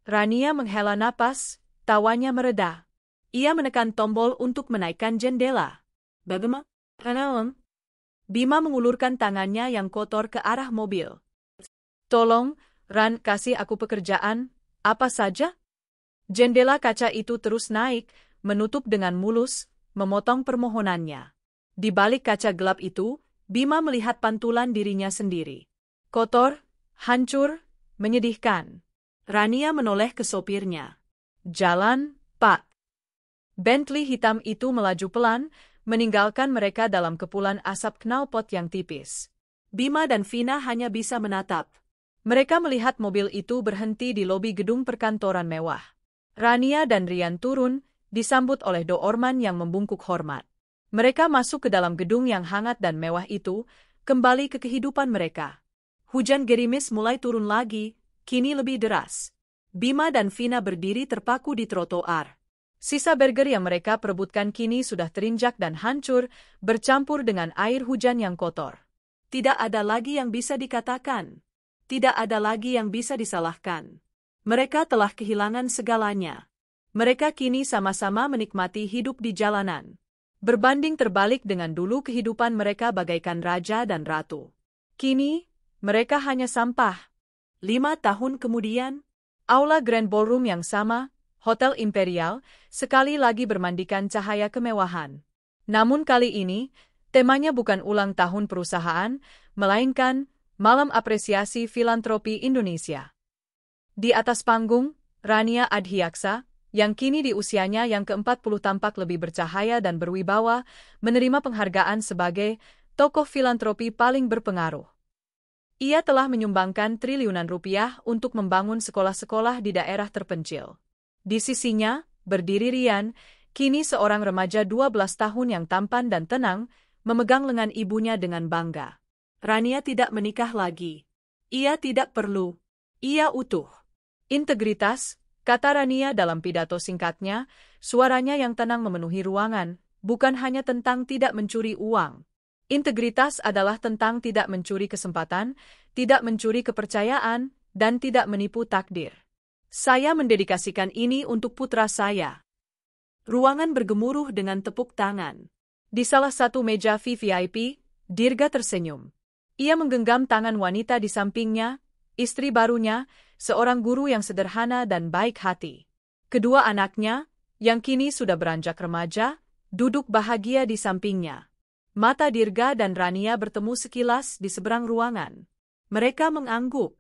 Rania menghela napas, tawanya mereda. Ia menekan tombol untuk menaikkan jendela. Bagaimana? Bima mengulurkan tangannya yang kotor ke arah mobil. Tolong, Ran, kasih aku pekerjaan, apa saja? Jendela kaca itu terus naik, menutup dengan mulus, memotong permohonannya. Di balik kaca gelap itu, Bima melihat pantulan dirinya sendiri. Kotor, hancur, menyedihkan. Rania menoleh ke sopirnya. Jalan, Pak. Bentley hitam itu melaju pelan, meninggalkan mereka dalam kepulan asap knalpot yang tipis. Bima dan Vina hanya bisa menatap. Mereka melihat mobil itu berhenti di lobi gedung perkantoran mewah. Rania dan Rian turun, disambut oleh doorman yang membungkuk hormat. Mereka masuk ke dalam gedung yang hangat dan mewah itu, kembali ke kehidupan mereka. Hujan gerimis mulai turun lagi, kini lebih deras. Bima dan Vina berdiri terpaku di trotoar. Sisa burger yang mereka perebutkan kini sudah terinjak dan hancur, bercampur dengan air hujan yang kotor. Tidak ada lagi yang bisa dikatakan. Tidak ada lagi yang bisa disalahkan. Mereka telah kehilangan segalanya. Mereka kini sama-sama menikmati hidup di jalanan. Berbanding terbalik dengan dulu kehidupan mereka bagaikan raja dan ratu. Kini, mereka hanya sampah. 5 tahun kemudian, aula Grand Ballroom yang sama, Hotel Imperial, sekali lagi bermandikan cahaya kemewahan. Namun kali ini, temanya bukan ulang tahun perusahaan, melainkan Malam Apresiasi Filantropi Indonesia. Di atas panggung, Rania Adhyaksa, yang kini di usianya yang ke-40 tampak lebih bercahaya dan berwibawa, menerima penghargaan sebagai tokoh filantropi paling berpengaruh. Ia telah menyumbangkan triliunan rupiah untuk membangun sekolah-sekolah di daerah terpencil. Di sisinya, berdiri Rian, kini seorang remaja 12 tahun yang tampan dan tenang, memegang lengan ibunya dengan bangga. Rania tidak menikah lagi. Ia tidak perlu. Ia utuh. Integritas, kata Rania dalam pidato singkatnya, suaranya yang tenang memenuhi ruangan, bukan hanya tentang tidak mencuri uang. Integritas adalah tentang tidak mencuri kesempatan, tidak mencuri kepercayaan, dan tidak menipu takdir. Saya mendedikasikan ini untuk putra saya. Ruangan bergemuruh dengan tepuk tangan. Di salah satu meja VVIP, Dirga tersenyum. Ia menggenggam tangan wanita di sampingnya, istri barunya, seorang guru yang sederhana dan baik hati. Kedua anaknya, yang kini sudah beranjak remaja, duduk bahagia di sampingnya. Mata Dirga dan Rania bertemu sekilas di seberang ruangan. Mereka mengangguk.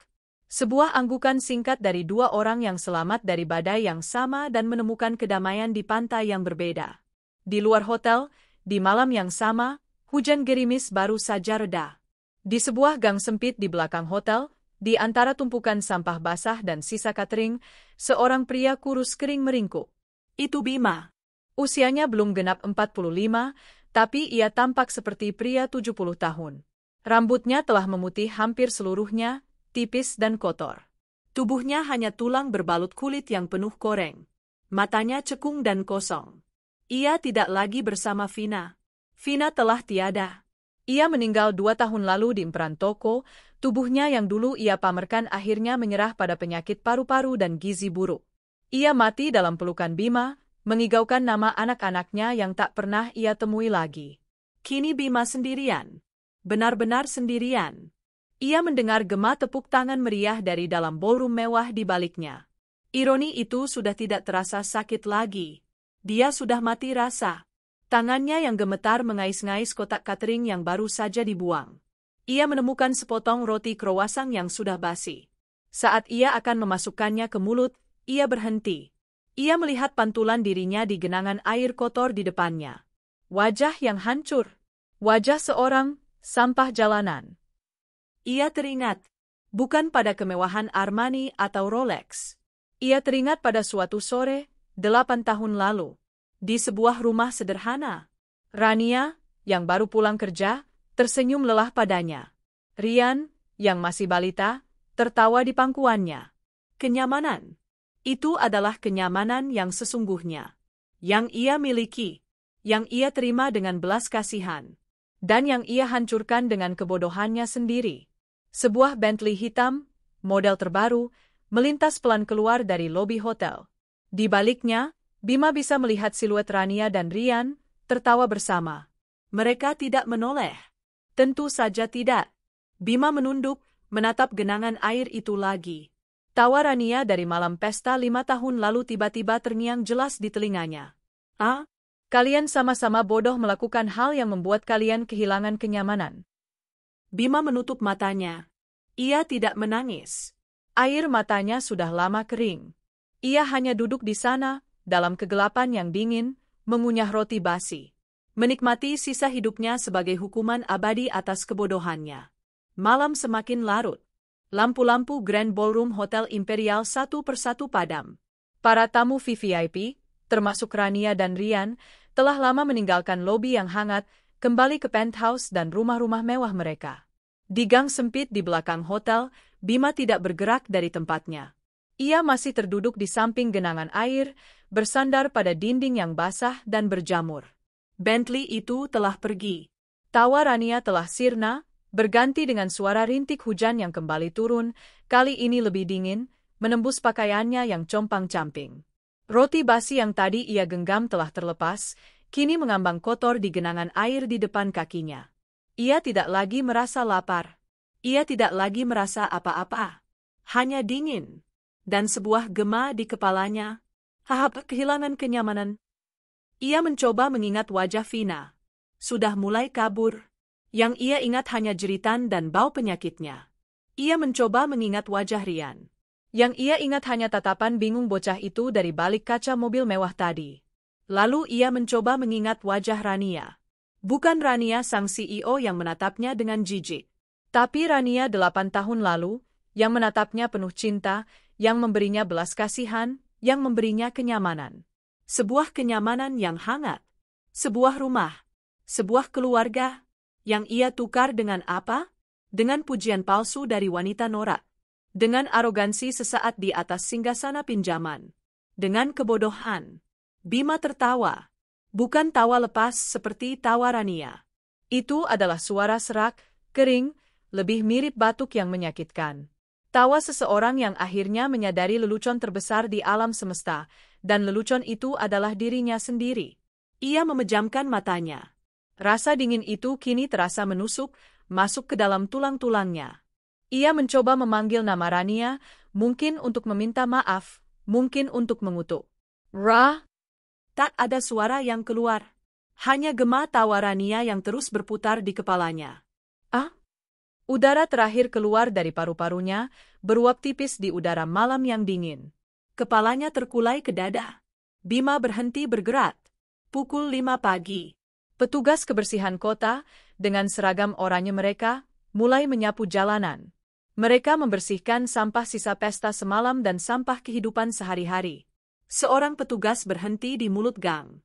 Sebuah anggukan singkat dari dua orang yang selamat dari badai yang sama dan menemukan kedamaian di pantai yang berbeda. Di luar hotel, di malam yang sama, hujan gerimis baru saja reda. Di sebuah gang sempit di belakang hotel, Di antara tumpukan sampah basah dan sisa catering, seorang pria kurus kering meringkuk. Itu Bima. Usianya belum genap 45, tapi ia tampak seperti pria 70 tahun. Rambutnya telah memutih hampir seluruhnya, tipis dan kotor. Tubuhnya hanya tulang berbalut kulit yang penuh koreng. Matanya cekung dan kosong. Ia tidak lagi bersama Vina. Vina telah tiada. Ia meninggal 2 tahun lalu di emperan toko. Tubuhnya yang dulu ia pamerkan akhirnya menyerah pada penyakit paru-paru dan gizi buruk. Ia mati dalam pelukan Bima, mengigaukan nama anak-anaknya yang tak pernah ia temui lagi. Kini Bima sendirian. Benar-benar sendirian. Ia mendengar gema tepuk tangan meriah dari dalam ballroom mewah di baliknya. Ironi itu sudah tidak terasa sakit lagi. Dia sudah mati rasa. Tangannya yang gemetar mengais-ngais kotak catering yang baru saja dibuang. Ia menemukan sepotong roti croissant yang sudah basi. Saat ia akan memasukkannya ke mulut, ia berhenti. Ia melihat pantulan dirinya di genangan air kotor di depannya. Wajah yang hancur. Wajah seorang sampah jalanan. Ia teringat, bukan pada kemewahan Armani atau Rolex. Ia teringat pada suatu sore, 8 tahun lalu. Di sebuah rumah sederhana. Rania, yang baru pulang kerja, tersenyum lelah padanya. Rian, yang masih balita, tertawa di pangkuannya. Kenyamanan. Itu adalah kenyamanan yang sesungguhnya. Yang ia miliki. Yang ia terima dengan belas kasihan. Dan yang ia hancurkan dengan kebodohannya sendiri. Sebuah Bentley hitam, model terbaru, melintas pelan keluar dari lobi hotel. Di baliknya, Bima bisa melihat siluet Rania dan Rian, tertawa bersama. Mereka tidak menoleh. Tentu saja tidak. Bima menunduk, menatap genangan air itu lagi. Tawa Rania dari malam pesta 5 tahun lalu tiba-tiba terngiang jelas di telinganya. Ah, kalian sama-sama bodoh melakukan hal yang membuat kalian kehilangan kenyamanan. Bima menutup matanya. Ia tidak menangis. Air matanya sudah lama kering. Ia hanya duduk di sana, dalam kegelapan yang dingin, mengunyah roti basi. Menikmati sisa hidupnya sebagai hukuman abadi atas kebodohannya. Malam semakin larut. Lampu-lampu Grand Ballroom Hotel Imperial satu persatu padam. Para tamu VVIP, termasuk Rania dan Rian, telah lama meninggalkan lobi yang hangat, kembali ke penthouse dan rumah-rumah mewah mereka. Di gang sempit di belakang hotel, Bima tidak bergerak dari tempatnya. Ia masih terduduk di samping genangan air, bersandar pada dinding yang basah dan berjamur. Bentley itu telah pergi. Tawa Rania telah sirna, berganti dengan suara rintik hujan yang kembali turun, kali ini lebih dingin, menembus pakaiannya yang compang-camping. Roti basi yang tadi ia genggam telah terlepas, kini mengambang kotor di genangan air di depan kakinya. Ia tidak lagi merasa lapar. Ia tidak lagi merasa apa-apa. Hanya dingin. Dan sebuah gema di kepalanya. Kehilangan kenyamanan. Ia mencoba mengingat wajah Vina. Sudah mulai kabur. Yang ia ingat hanya jeritan dan bau penyakitnya. Ia mencoba mengingat wajah Rian. Yang ia ingat hanya tatapan bingung bocah itu dari balik kaca mobil mewah tadi. Lalu ia mencoba mengingat wajah Rania. Bukan Rania sang CEO yang menatapnya dengan jijik. Tapi Rania 8 tahun lalu, yang menatapnya penuh cinta, yang memberinya belas kasihan, yang memberinya kenyamanan. Sebuah kenyamanan yang hangat. Sebuah rumah. Sebuah keluarga. Yang ia tukar dengan apa? Dengan pujian palsu dari wanita norak. Dengan arogansi sesaat di atas singgasana pinjaman. Dengan kebodohan. Bima tertawa. Bukan tawa lepas seperti tawa Rania. Itu adalah suara serak, kering, lebih mirip batuk yang menyakitkan. Tawa seseorang yang akhirnya menyadari lelucon terbesar di alam semesta, dan lelucon itu adalah dirinya sendiri. Ia memejamkan matanya. Rasa dingin itu kini terasa menusuk, masuk ke dalam tulang-tulangnya. Ia mencoba memanggil nama Rania, mungkin untuk meminta maaf, mungkin untuk mengutuk. Ra? Tak ada suara yang keluar. Hanya gema tawa Rania yang terus berputar di kepalanya. Ah? Udara terakhir keluar dari paru-parunya, beruap tipis di udara malam yang dingin. Kepalanya terkulai ke dada. Bima berhenti bergerak. Pukul 5 pagi. Petugas kebersihan kota, dengan seragam oranye mereka, mulai menyapu jalanan. Mereka membersihkan sampah sisa pesta semalam dan sampah kehidupan sehari-hari. Seorang petugas berhenti di mulut gang.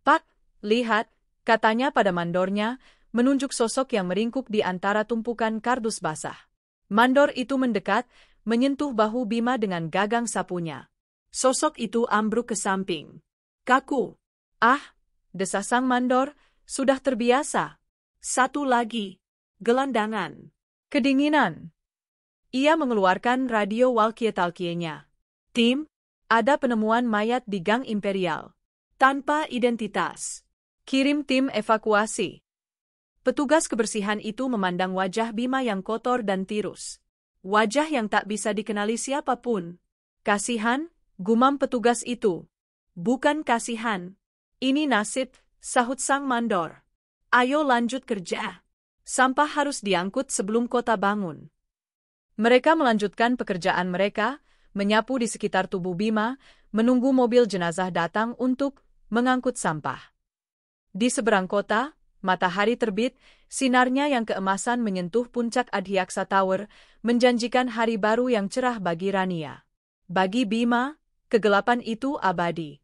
Pak, lihat, katanya pada mandornya, menunjuk sosok yang meringkuk di antara tumpukan kardus basah. Mandor itu mendekat, menyentuh bahu Bima dengan gagang sapunya. Sosok itu ambruk ke samping. Kaku. Ah, desah sang mandor, sudah terbiasa. Satu lagi. Gelandangan. Kedinginan. Ia mengeluarkan radio walkie-talkie-nya. Tim, Ada penemuan mayat di Gang Imperial. tanpa identitas. Kirim tim evakuasi. Petugas kebersihan itu memandang wajah Bima yang kotor dan tirus. Wajah yang tak bisa dikenali siapapun. Kasihan, gumam petugas itu. Bukan kasihan. Ini nasib, sahut sang mandor. Ayo lanjut kerja. Sampah harus diangkut sebelum kota bangun. Mereka melanjutkan pekerjaan mereka, menyapu di sekitar tubuh Bima, menunggu mobil jenazah datang untuk mengangkut sampah. Di seberang kota, matahari terbit, sinarnya yang keemasan menyentuh puncak Adhyaksa Tower, menjanjikan hari baru yang cerah bagi Rania. Bagi Bima, kegelapan itu abadi.